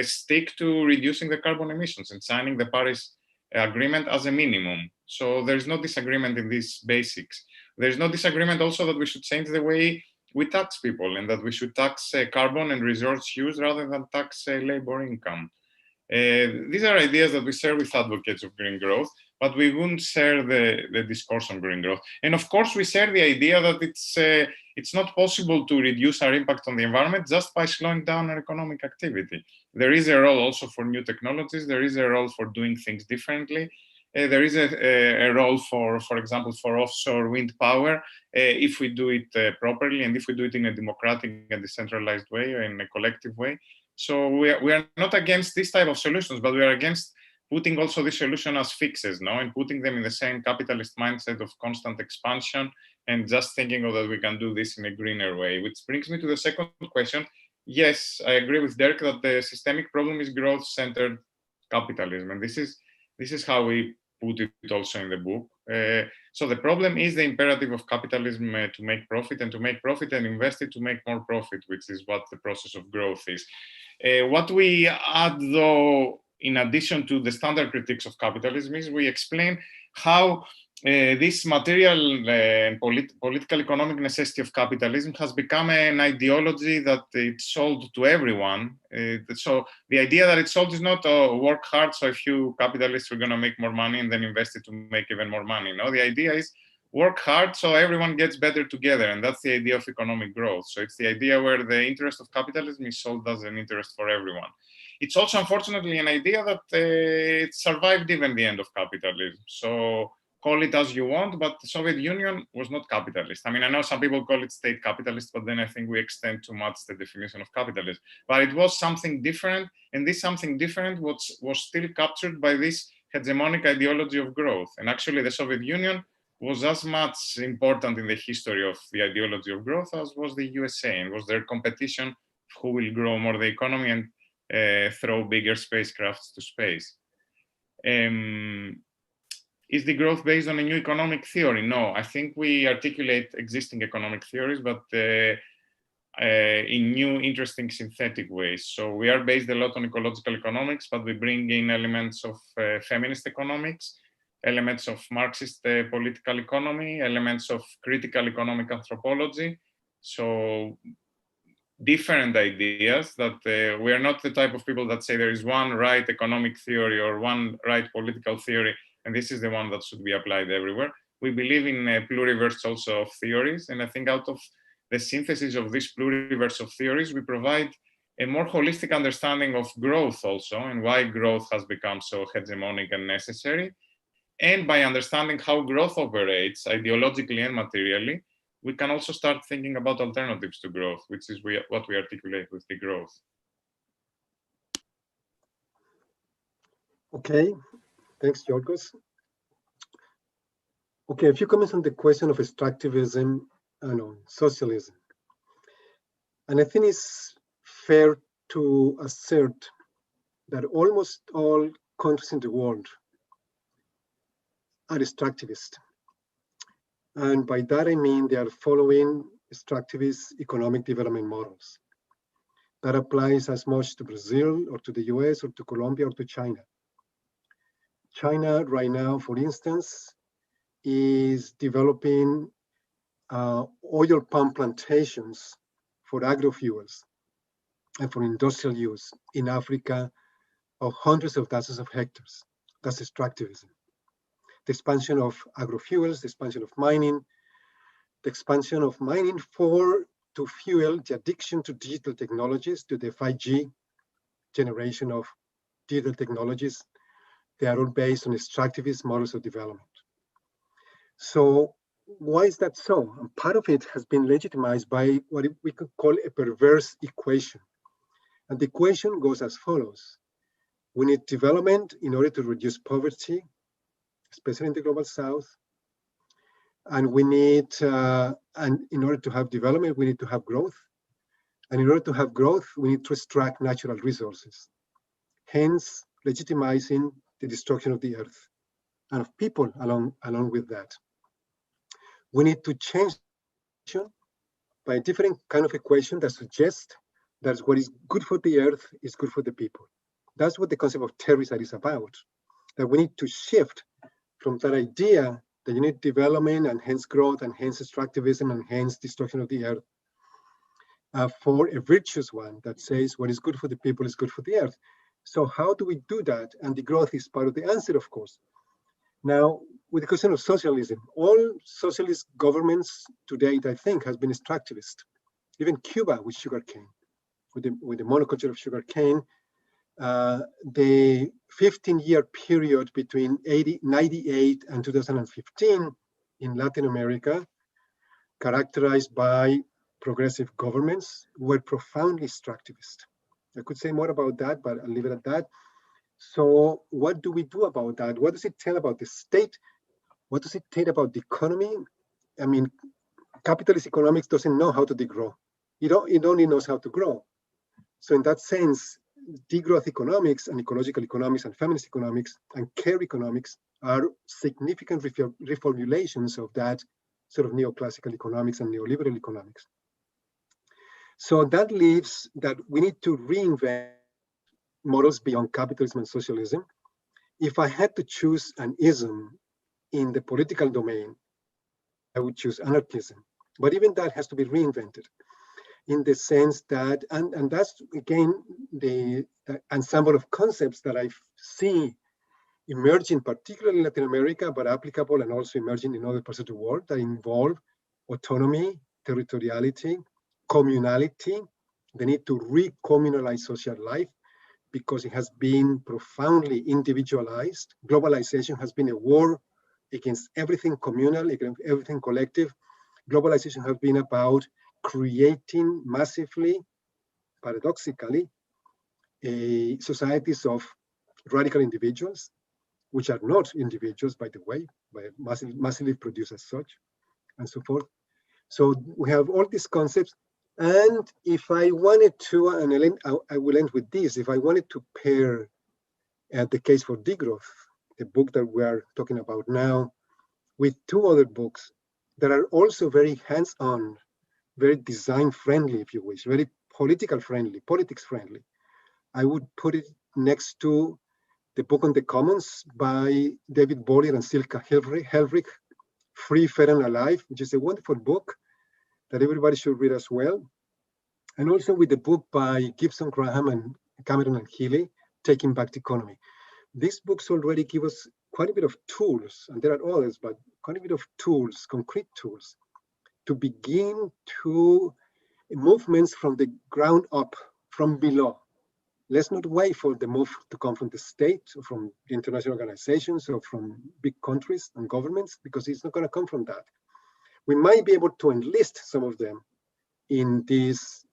stick to reducing the carbon emissions and signing the Paris Agreement as a minimum. So there's no disagreement in these basics. There's no disagreement also that we should change the way we tax people and that we should tax carbon and resource use rather than tax labor income. These are ideas that we share with advocates of green growth, but we wouldn't share the discourse on green growth. And of course, we share the idea that it's not possible to reduce our impact on the environment just by slowing down our economic activity. There is a role also for new technologies. There is a role for doing things differently. There is a role for example, for offshore wind power, if we do it properly and if we do it in a democratic and decentralized way or in a collective way. So we are not against this type of solutions, but we are against putting also this solution as fixes, no, and putting them in the same capitalist mindset of constant expansion and just thinking that we can do this in a greener way. Which brings me to the second question. Yes, I agree with Dirk that the systemic problem is growth-centered capitalism, and this is how we put it also in the book. So the problem is the imperative of capitalism to make profit, and to make profit and invest it to make more profit, which is what the process of growth is. What we add, though, in addition to the standard critiques of capitalism, is we explain how this material and political economic necessity of capitalism has become an ideology that it's sold to everyone. So the idea that it's sold is not work hard, so if you capitalists are going to make more money and then invest it to make even more money. No, the idea is work hard so everyone gets better together, and that's the idea of economic growth. So it's the idea where the interest of capitalism is sold as an interest for everyone. It's also, unfortunately, an idea that it survived even the end of capitalism. So call it as you want, but the Soviet Union was not capitalist. I mean, I know some people call it state capitalist, but then I think we extend too much the definition of capitalism. But it was something different, and this something different was still captured by this hegemonic ideology of growth. And actually, the Soviet Union was as much important in the history of the ideology of growth as was the USA, and was their competition who will grow more the economy and throw bigger spacecrafts to space. Is the growth based on a new economic theory? No, I think we articulate existing economic theories, but in new, interesting, synthetic ways. So we are based a lot on ecological economics, but we bring in elements of feminist economics, elements of Marxist political economy, elements of critical economic anthropology. So different ideas that we are not the type of people that say there is one right economic theory or one right political theory, and this is the one that should be applied everywhere. We believe in a pluriverse also of theories, and I think out of the synthesis of this pluriverse of theories, we provide a more holistic understanding of growth also, and why growth has become so hegemonic and necessary. And by understanding how growth operates ideologically and materially, we can also start thinking about alternatives to growth, which is what we articulate with Degrowth. Okay, thanks, Yorgos. Okay, a few comments on the question of extractivism and on socialism. And I think it's fair to assert that almost all countries in the world are extractivist. And by that I mean they are following extractivist economic development models. That applies as much to Brazil or to the US or to Colombia or to China. China right now, for instance, is developing oil palm plantations for agrofuels and for industrial use in Africa of hundreds of thousands of hectares. That's extractivism. The expansion of agrofuels, the expansion of mining, the expansion of mining to fuel the addiction to digital technologies, to the 5G generation of digital technologies. They are all based on extractivist models of development. So why is that so? And part of it has been legitimized by what we could call a perverse equation. And the equation goes as follows. We need development in order to reduce poverty, especially in the global south. And we need, and in order to have development, we need to have growth. And in order to have growth, we need to extract natural resources, hence legitimizing the destruction of the earth and of people along with that. We need to change by a different kind of equation that suggests that what is good for the earth is good for the people. That's what the concept of terrorism is about, that we need to shift from that idea that you need development and hence growth and hence extractivism and hence destruction of the earth for a virtuous one that says what is good for the people is good for the earth. So how do we do that? And the growth is part of the answer, of course. Now, with the question of socialism, all socialist governments to date, I think, has been extractivist. Even Cuba with sugarcane, with the monoculture of sugarcane, the 15-year period between 1998 and 2015 in Latin America, characterized by progressive governments, were profoundly extractivist. I could say more about that, but I'll leave it at that. So what do we do about that? What does it tell about the state? What does it tell about the economy? I mean, capitalist economics doesn't know how to degrow. It only knows how to grow. So in that sense, degrowth economics and ecological economics and feminist economics and care economics are significant reformulations of that sort of neoclassical economics and neoliberal economics. So that leaves that we need to reinvent models beyond capitalism and socialism. If I had to choose an ism in the political domain, I would choose anarchism. But even that has to be reinvented in the sense that, and that's again the ensemble of concepts that I see emerging, particularly in Latin America, but applicable and also emerging in other parts of the world that involve autonomy, territoriality, communality, the need to re-communalize social life because it has been profoundly individualized. Globalization has been a war against everything communal, against everything collective. Globalization has been about creating massively, paradoxically, societies of radical individuals, which are not individuals, by the way, but massively produced as such, and so forth. So we have all these concepts. And if I wanted to, and I will end with this, if I wanted to pair the case for degrowth, the book that we are talking about now, with two other books that are also very hands-on, very design friendly, if you wish, very political friendly, politics friendly, I would put it next to the book on the commons by David Bollier and Silke Helvrich, Free, Fair and Alive, which is a wonderful book that everybody should read as well. And also with the book by Gibson Graham and Cameron and Healy, Taking Back the Economy. These books already give us quite a bit of tools, and there are others, but quite a bit of tools, concrete tools, to begin to movements from the ground up, from below. Let's not wait for the move to come from the state or from the international organizations or from big countries and governments, because it's not going to come from that. We might be able to enlist some of them in this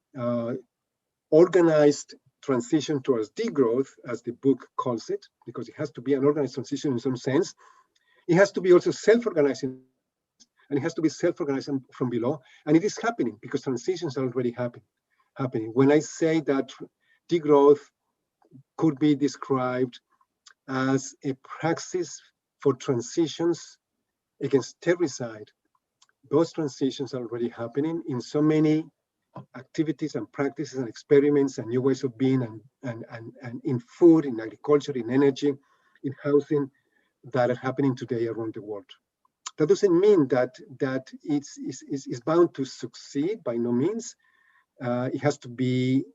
organized transition towards degrowth, as the book calls it, because it has to be an organized transition in some sense. It has to be also self-organizing, and it has to be self-organizing from below. And it is happening because transitions are already happening. When I say that degrowth could be described as a praxis for transitions against terricide, those transitions are already happening in so many activities and practices and experiments and new ways of being and in food, in agriculture, in energy, in housing that are happening today around the world. That doesn't mean that it's bound to succeed, by no means. It has to be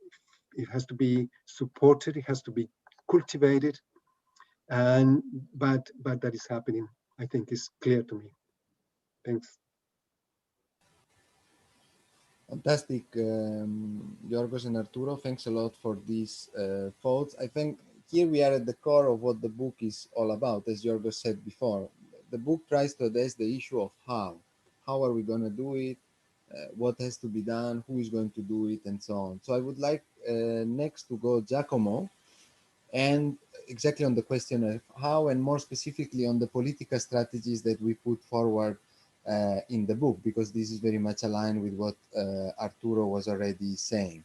supported, it has to be cultivated, but that is happening, I think, is clear to me. Thanks. Fantastic, Yorgos and Arturo. Thanks a lot for these thoughts. I think here we are at the core of what the book is all about, as Yorgos said before. The book tries to address the issue of how. How are we going to do it? What has to be done? Who is going to do it? And so on. So I would like next to go Giacomo, and exactly on the question of how, and more specifically on the political strategies that we put forward in the book, because this is very much aligned with what Arturo was already saying.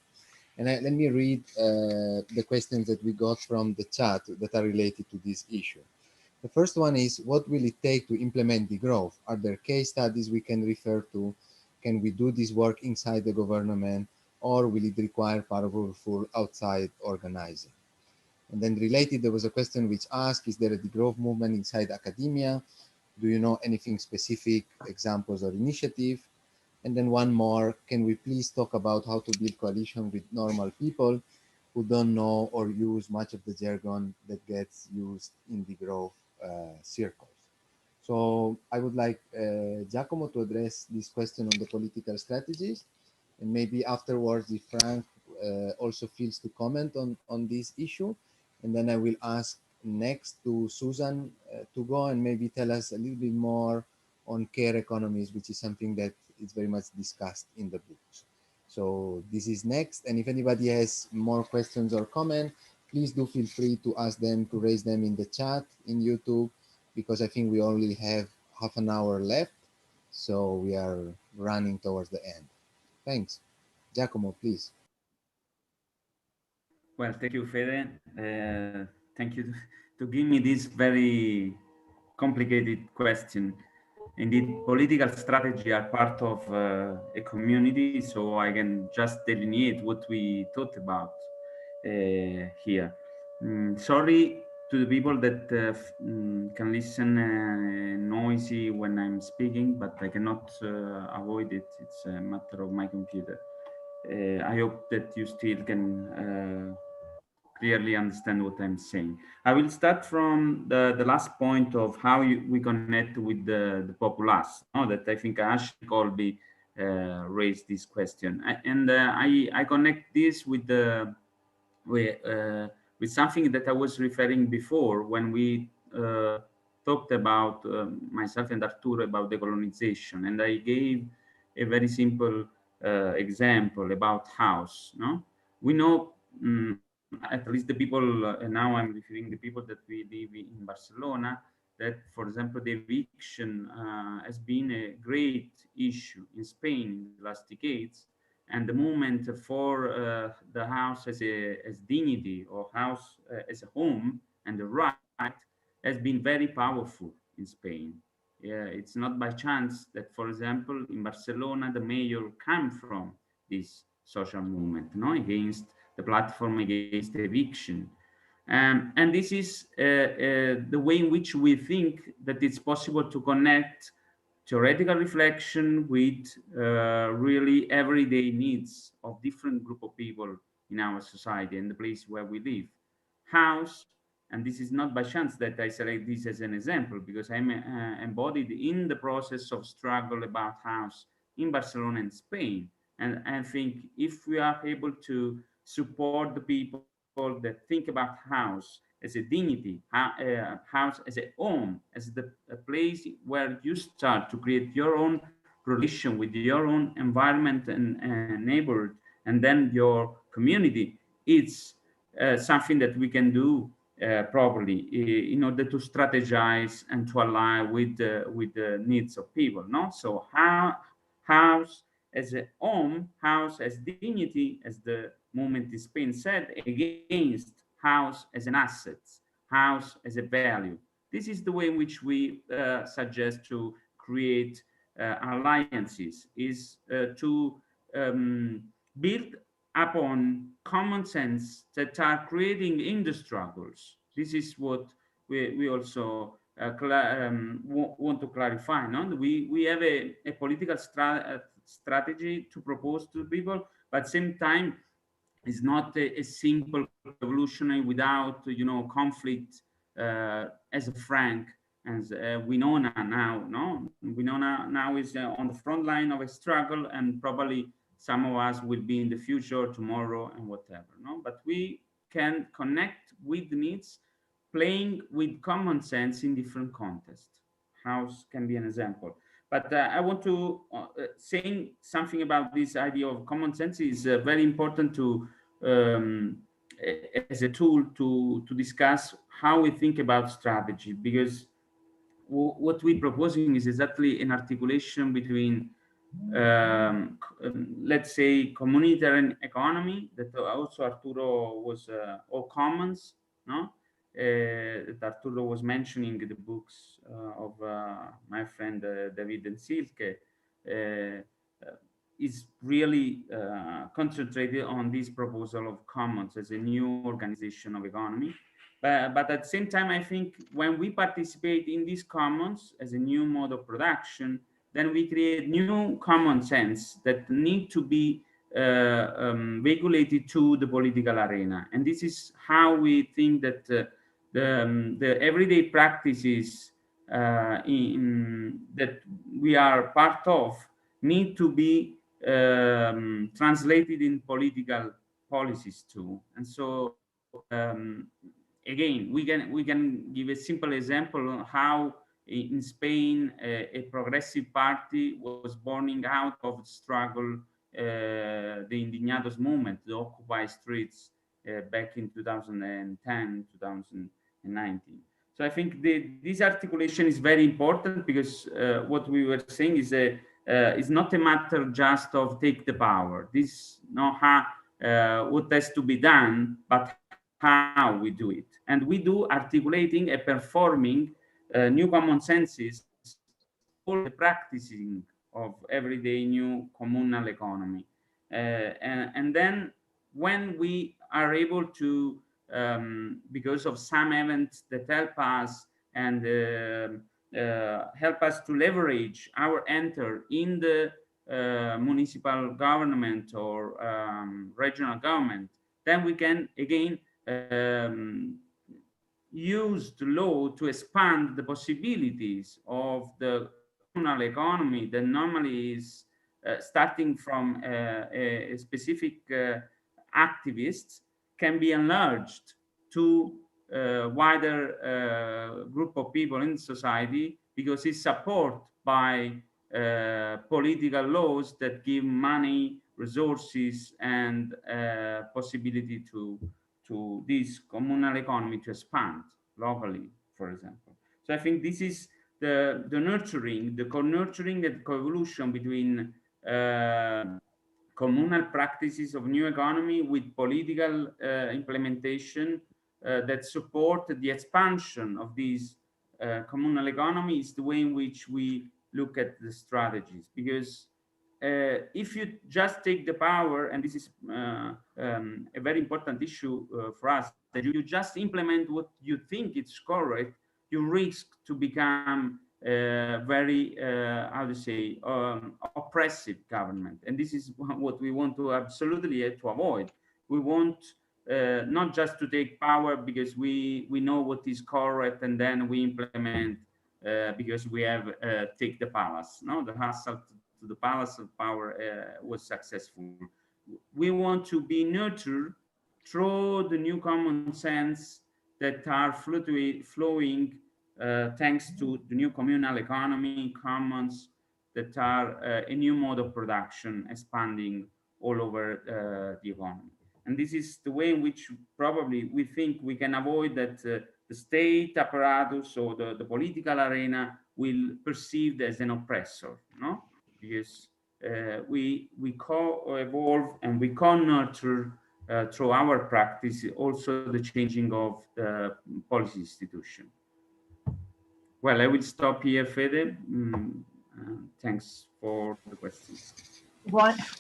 And let me read the questions that we got from the chat that are related to this issue. The first one is, what will it take to implement degrowth? Are there case studies we can refer to? Can we do this work inside the government, or will it require powerful outside organizing? And then related, there was a question which asked, is there a degrowth movement inside academia? Do you know anything specific, examples or initiative? And then one more, can we please talk about how to build coalition with normal people who don't know or use much of the jargon that gets used in degrowth circles? So I would like Giacomo to address this question on the political strategies, and maybe afterwards, if Frank also feels to comment on this issue, and then I will ask next to Susan to go and maybe tell us a little bit more on care economies, which is something that is very much discussed in the books. So this is next, and if anybody has more questions or comments, please do feel free to ask them, to raise them in the chat in YouTube, because I think we only have half an hour left, so we are running towards the end. Thanks. Giacomo, please. Well, thank you, Fede. Thank you to give me this very complicated question. Indeed, political strategy are part of a community, so I can just delineate what we thought about here. Sorry to the people that can listen noisy when I'm speaking, but I cannot avoid it. It's a matter of my computer. I hope that you still can clearly understand what I'm saying. I will start from the last point of how we connect with the populace. That I think Ashley Colby raised this question, and I connect this with with something that I was referring before when we talked about myself and Arturo about decolonization, and I gave a very simple example about house. No, we know. At least the people, and now I'm referring the people that we live in Barcelona, that, for example, the eviction has been a great issue in Spain in the last decades, and the movement for the house as dignity, or house as a home and a right, has been very powerful in Spain. Yeah, it's not by chance that, for example, in Barcelona, the mayor came from this social movement, no, against the platform against eviction. And this is the way in which we think that it's possible to connect theoretical reflection with really everyday needs of different group of people in our society and the place where we live. House, and this is not by chance that I select this as an example, because I'm embodied in the process of struggle about house in Barcelona and Spain. And I think if we are able to support the people that think about house as a dignity, house as a home, as a place where you start to create your own relation with your own environment and neighborhood, and then your community, it's something that we can do properly in order to strategize and to align with the needs of people. No, so house as a home, house as dignity, as the movement in Spain said, against house as an asset, house as a value. This is the way in which we suggest to create alliances, is to build upon common sense that are creating in the struggles. This is what we also want to clarify. No? We have a political strategy to propose to people, but at the same time, it's not a simple revolutionary without, conflict as a frank. And Winona now, no? Winona now is on the front line of a struggle, and probably some of us will be in the future, tomorrow, and whatever, no? But we can connect with the needs, playing with common sense in different contexts. House can be an example. But I want to saying something about this idea of common sense is very important to as a tool to discuss how we think about strategy, because what we're proposing is exactly an articulation between let's say communitarian economy that also Arturo was or commons, no, that Arturo was mentioning the books of my friend David and Silke, is really concentrated on this proposal of commons as a new organization of economy. But at the same time, I think when we participate in these commons as a new mode of production, then we create new common sense that need to be regulated to the political arena. And this is how we think that the everyday practices that we are part of need to be translated in political policies too. And so again, we can give a simple example of how in Spain a progressive party was born out of the struggle, the Indignados movement, the Occupy streets back in 2010, 2019. So I think this articulation is very important, because what we were saying is it's not a matter just of take the power. This not what has to be done, but how we do it. And we do articulating a performing new common senses, all the practicing of everyday new communal economy. And then when we are able to, because of some events that help us and help us to leverage our enter in the municipal government or regional government, then we can again use the law to expand the possibilities of the communal economy that normally is starting from a specific activists, can be enlarged to wider group of people in society, because it's supported by political laws that give money, resources, and possibility to this communal economy to expand locally, for example. So I think this is the nurturing, the co-nurturing and co-evolution between communal practices of new economy with political implementation that support the expansion of these communal economy is the way in which we look at the strategies. Because if you just take the power, and this is a very important issue for us, that you just implement what you think is correct, you risk to become very, how to say, oppressive government. And this is what we want to absolutely to avoid. We want not just to take power because we know what is correct and then we implement because we have take the palace. No, the hustle to the palace of power was successful. We want to be nurtured through the new common sense that are flowing thanks to the new communal economy, commons that are a new mode of production expanding all over the economy. And this is the way in which probably we think we can avoid that the state apparatus or the political arena will perceived as an oppressor, no? Because we co-evolve and we co-nurture through our practice also the changing of the policy institution. Well, I will stop here, Fede. Thanks for the questions.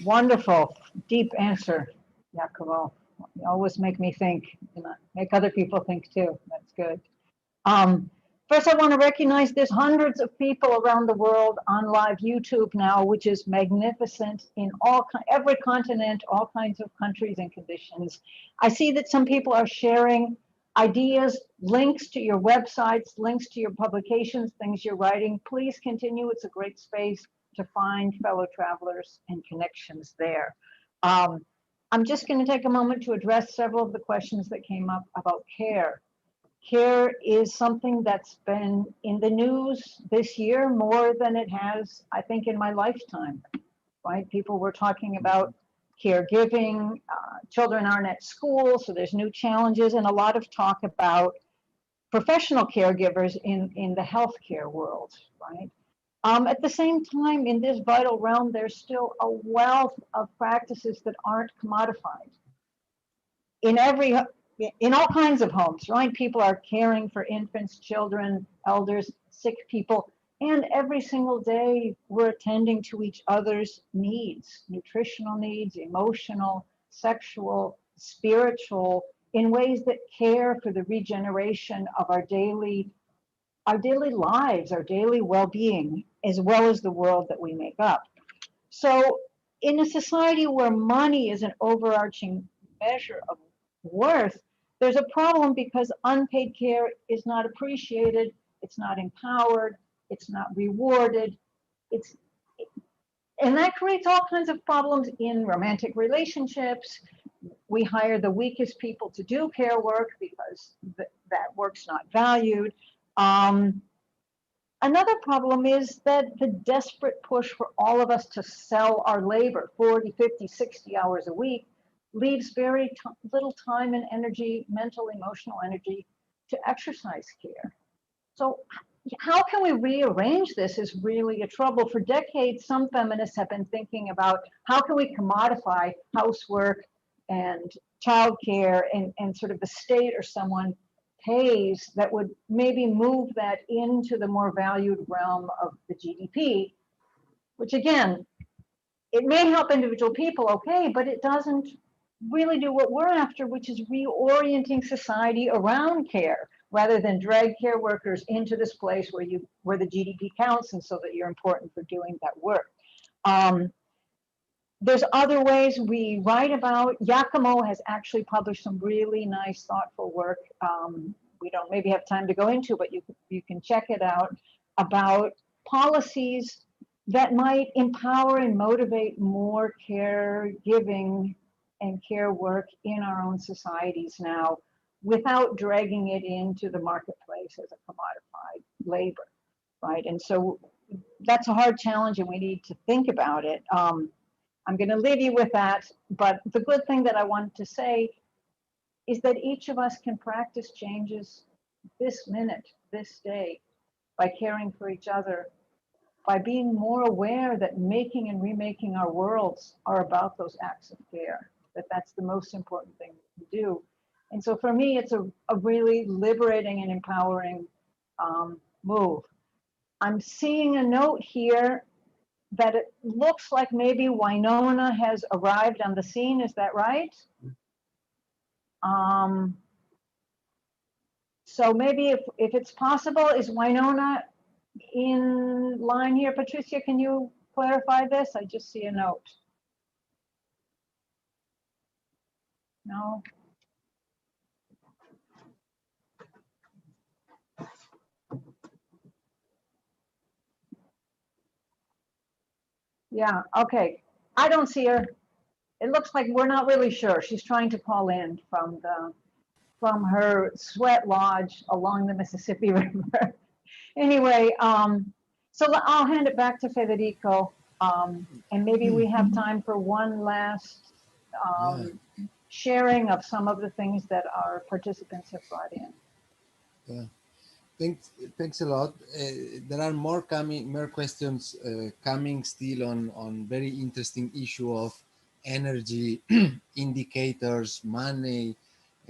Wonderful, deep answer, Jacopo. You always make me think, make other people think too. That's good. First, I want to recognize there's hundreds of people around the world on live YouTube now, which is magnificent in every continent, all kinds of countries and conditions. I see that some people are sharing ideas, links to your websites, links to your publications, things you're writing. Please continue. It's a great space to find fellow travelers and connections there. I'm just going to take a moment to address several of the questions that came up about care. Care is something that's been in the news this year more than it has, I think, in my lifetime, right? People were talking about caregiving, children aren't at school, so there's new challenges, and a lot of talk about professional caregivers in the healthcare world, right? At the same time, in this vital realm, there's still a wealth of practices that aren't commodified. In all kinds of homes, right? People are caring for infants, children, elders, sick people, and every single day we're attending to each other's needs, nutritional needs, emotional, sexual, spiritual, in ways that care for the regeneration of our daily lives, our daily well-being, as well as the world that we make up. So in a society where money is an overarching measure of worth, there's a problem because unpaid care is not appreciated, it's not empowered, it's not rewarded, and that creates all kinds of problems in romantic relationships. We hire the weakest people to do care work because that work's not valued. Another problem is that the desperate push for all of us to sell our labor, 40, 50, 60 hours a week, leaves very little time and energy, mental, emotional energy, to exercise care. So how can we rearrange this is really a trouble. For decades, some feminists have been thinking about how can we commodify housework and childcare and sort of the state or someone pays that would maybe move that into the more valued realm of the GDP, which again, it may help individual people, okay, but it doesn't really do what we're after, which is reorienting society around care, rather than drag care workers into this place where the GDP counts, and so that you're important for doing that work. There's other ways we write about. Giacomo has actually published some really nice, thoughtful work. We don't maybe have time to go into, but you can check it out, about policies that might empower and motivate more caregiving and care work in our own societies now, without dragging it into the marketplace as a commodified labor, right? And so that's a hard challenge, and we need to think about it. I'm going to leave you with that, but the good thing that I wanted to say is that each of us can practice changes this minute, this day, by caring for each other, by being more aware that making and remaking our worlds are about those acts of care, that's the most important thing to do. And so for me, it's a really liberating and empowering move. I'm seeing a note here that it looks like maybe Winona has arrived on the scene. Is that right? So maybe if it's possible, is Winona in line here? Patricia, can you clarify this? I just see a note. No? Yeah, okay. I don't see her. It looks like we're not really sure. She's trying to call in from her sweat lodge along the Mississippi River. Anyway, so I'll hand it back to Federico, and maybe we have time for one last sharing of some of the things that our participants have brought in. Yeah. Thanks a lot. There are more questions coming still on very interesting issue of energy indicators, money,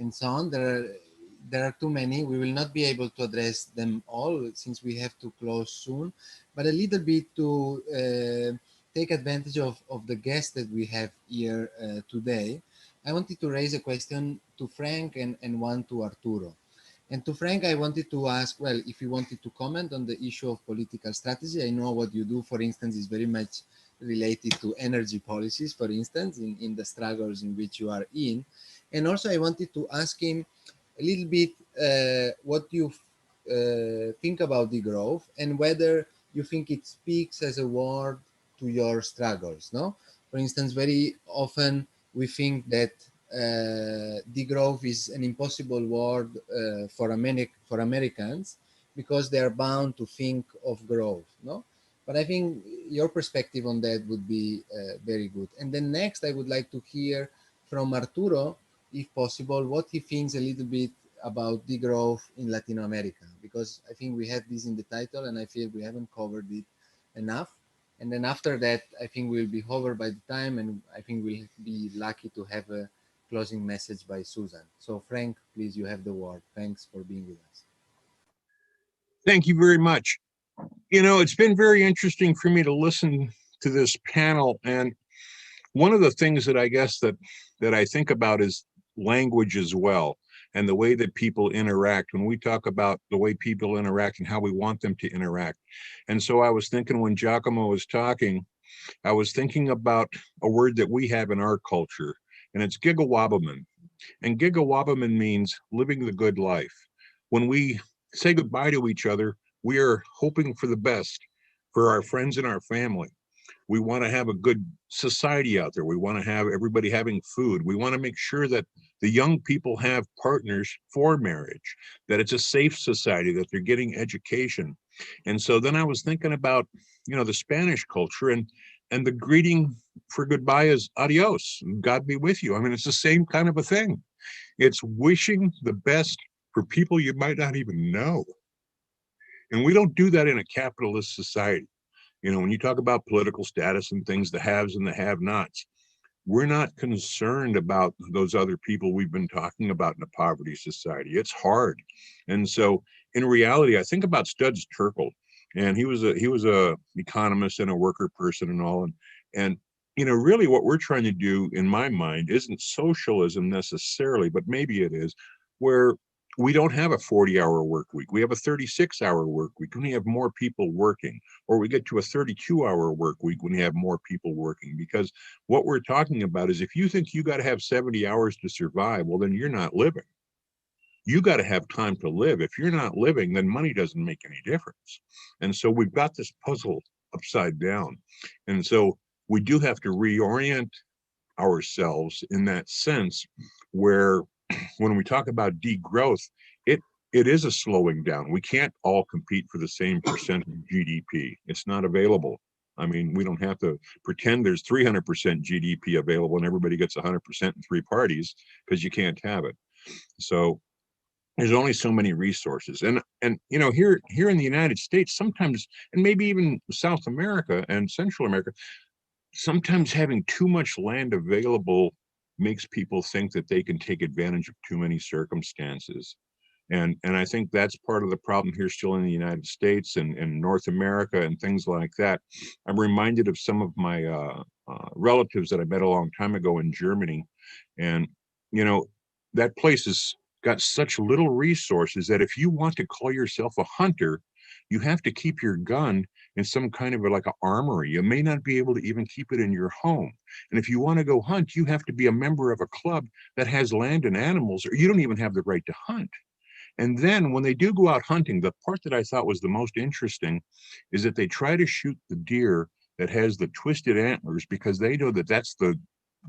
and so on. There are too many. We will not be able to address them all since we have to close soon, but a little bit to take advantage of the guests that we have here today. I wanted to raise a question to Frank and one to Arturo. And to Frank, I wanted to ask, well, if you wanted to comment on the issue of political strategy. I know what you do, for instance, is very much related to energy policies, for instance, in the struggles in which you are in. And also I wanted to ask him a little bit what you think about degrowth and whether you think it speaks as a word to your struggles, no? For instance, very often we think that degrowth is an impossible word for Americans because they are bound to think of growth, no? But I think your perspective on that would be very good. And then next, I would like to hear from Arturo, if possible, what he thinks a little bit about degrowth in Latin America, because I think we had this in the title and I feel we haven't covered it enough. And then after that, I think we'll be over by the time, and I think we'll be lucky to have a closing message by Susan. So Frank, please, you have the word. Thanks for being with us. Thank you very much. You know, it's been very interesting for me to listen to this panel. And one of the things that I guess that I think about is language as well, and the way that people interact. When we talk about the way people interact and how we want them to interact. And so I was thinking when Giacomo was talking, I was thinking about a word that we have in our culture, and it's gigawabaman. And gigawabaman means living the good life. When we say goodbye to each other, we are hoping for the best for our friends and our family. We want to have a good society out there. We want to have everybody having food. We want to make sure that the young people have partners for marriage, that it's a safe society, that they're getting education. And so then I was thinking about, you know, the Spanish culture, and the greeting for goodbye is adios, God be with you. I mean, it's the same kind of a thing. It's wishing the best for people you might not even know. And we don't do that in a capitalist society. You know, when you talk about political status and things, the haves and the have-nots, we're not concerned about those other people we've been talking about in a poverty society. It's hard. And so in reality, I think about Studs Terkel, and he was a economist and a worker person and all. And you know, really what we're trying to do in my mind isn't socialism necessarily, but maybe it is, where we don't have a 40-hour work week. We have a 36-hour work week when we have more people working, or we get to a 32-hour work week when we have more people working. Because what we're talking about is, if you think you got to have 70 hours to survive, well, then you're not living. You got to have time to live. If you're not living, then money doesn't make any difference. And so we've got this puzzle upside down. And so we do have to reorient ourselves in that sense, where when we talk about degrowth, it is a slowing down. We can't all compete for the same percent of GDP. It's not available. I mean, we don't have to pretend there's 300% GDP available and everybody gets 100% in three parties, because you can't have it. So there's only so many resources. And you know, here in the United States, sometimes, and maybe even South America and Central America, sometimes having too much land available makes people think that they can take advantage of too many circumstances. And I think that's part of the problem here still in the United States and North America and things like that. I'm reminded of some of my relatives that I met a long time ago in Germany. And, you know, that place has got such little resources that if you want to call yourself a hunter, you have to keep your gun in some kind of like an armory. You may not be able to even keep it in your home. And if you want to go hunt, you have to be a member of a club that has land and animals, or you don't even have the right to hunt. And then when they do go out hunting, the part that I thought was the most interesting is that they try to shoot the deer that has the twisted antlers, because they know that that's the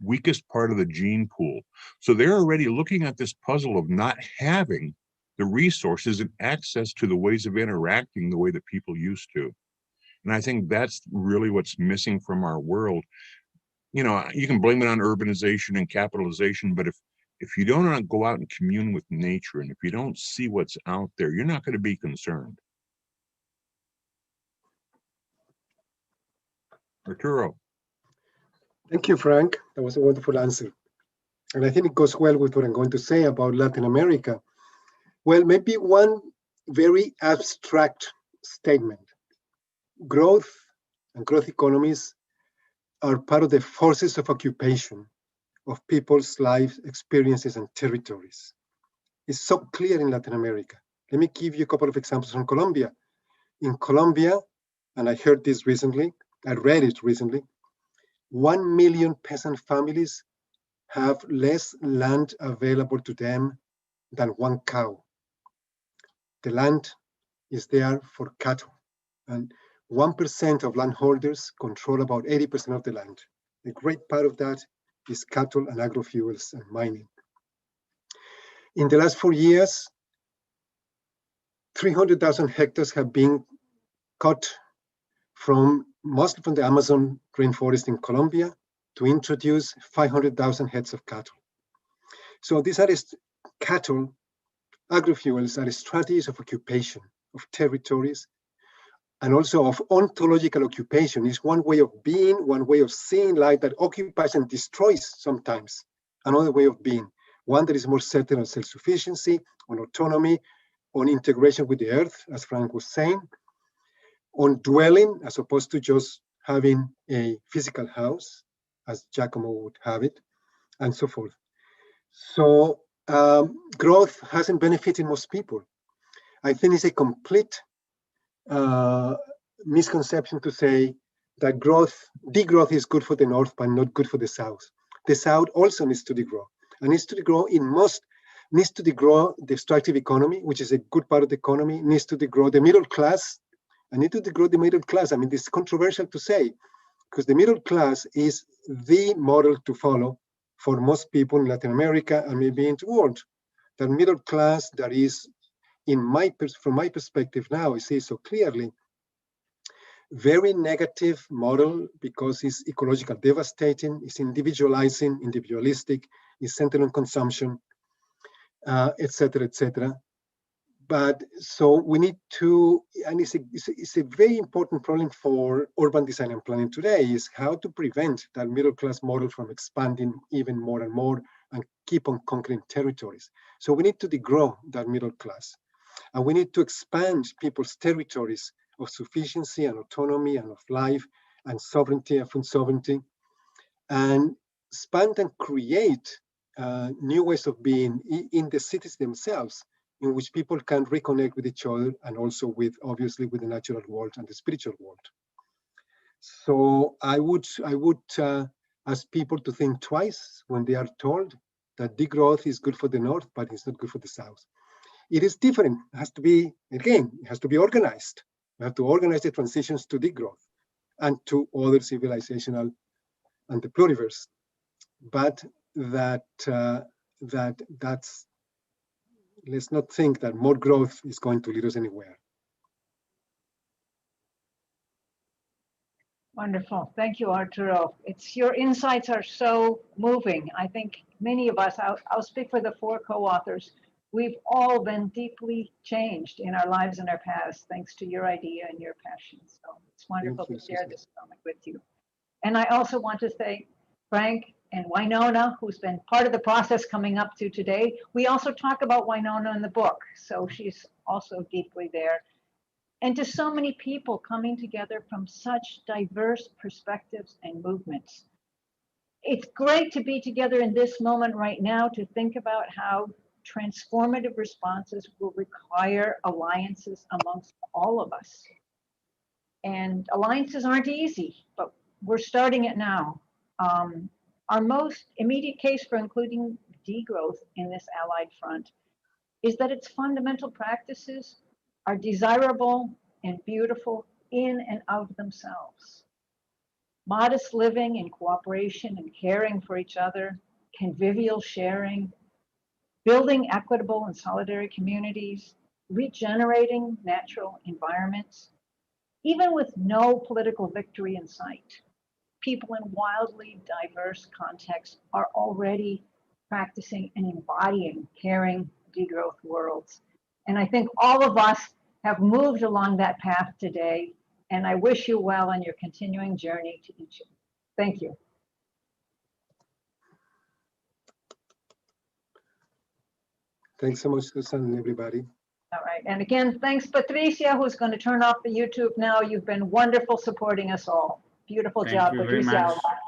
weakest part of the gene pool. So they're already looking at this puzzle of not having the resources and access to the ways of interacting the way that people used to. And I think that's really what's missing from our world. You know, you can blame it on urbanization and capitalization, but if you don't go out and commune with nature, and if you don't see what's out there, you're not going to be concerned. Arturo. Thank you, Frank. That was a wonderful answer. And I think it goes well with what I'm going to say about Latin America. Well, maybe one very abstract statement. Growth and growth economies are part of the forces of occupation of people's life experiences and territories. It's so clear in Latin America. Let me give you a couple of examples from Colombia. In Colombia, and I heard this recently, I read it recently, 1 million peasant families have less land available to them than one cow. The land is there for cattle, and 1% of landholders control about 80% of the land. A great part of that is cattle and agrofuels and mining. In the last 4 years, 300,000 hectares have been cut mostly from the Amazon rainforest in Colombia to introduce 500,000 heads of cattle. So these are cattle, agrofuels are strategies of occupation, of territories, and also of ontological occupation. Is one way of being, one way of seeing life that occupies and destroys sometimes. Another way of being, one that is more centered on self-sufficiency, on autonomy, on integration with the earth, as Frank was saying, on dwelling, as opposed to just having a physical house, as Giacomo would have it, and so forth. So growth hasn't benefited most people. I think it's a complete misconception to say that degrowth is good for the North, but not good for the South. The South also needs to degrow, and needs to degrow needs to degrow the extractive economy, which is a good part of the economy, needs to degrow the middle class, and need to degrow the middle class. I mean, this is controversial to say, because the middle class is the model to follow for most people in Latin America and maybe in the world. The middle class that is, from my perspective now, I see so clearly, very negative model, because it's ecological devastating, it's individualizing, individualistic, it's centered on consumption, etc., etc. But so we need to, and it's a very important problem for urban design and planning today, is how to prevent that middle class model from expanding even more and more and keep on conquering territories. So we need to degrow that middle class. And we need to expand people's territories of sufficiency and autonomy and of life and sovereignty and food sovereignty, and expand and create new ways of being in the cities themselves, in which people can reconnect with each other and also with, obviously, with the natural world and the spiritual world. So I would ask people to think twice when they are told that degrowth is good for the North, but it's not good for the South. It is different. It has to be, again, it has to be organized. We have to organize the transitions to degrowth and to other civilizational and the pluriverse. But that's, let's not think that more growth is going to lead us anywhere. Wonderful. Thank you, Arturo. Your insights are so moving. I think many of us, I'll speak for the 4 co-authors, we've all been deeply changed in our lives and our paths, thanks to your idea and your passion. So it's wonderful to share this moment with you. And I also want to thank Frank and Winona, who's been part of the process coming up to today. We also talk about Winona in the book, so she's also deeply there. And to so many people coming together from such diverse perspectives and movements. It's great to be together in this moment right now to think about how transformative responses will require alliances amongst all of us. And alliances aren't easy, but we're starting it now. Our most immediate case for including degrowth in this allied front is that its fundamental practices are desirable and beautiful in and of themselves. Modest living in cooperation and caring for each other, convivial sharing, building equitable and solidary communities, regenerating natural environments, even with no political victory in sight. People in wildly diverse contexts are already practicing and embodying caring degrowth worlds. And I think all of us have moved along that path today, and I wish you well on your continuing journey to each of you. Thank you. Thanks so much, Susan, and everybody. All right, and again, thanks Patricia, who's going to turn off the YouTube now. You've been wonderful supporting us all. Beautiful job, Thank you very Patricia. much.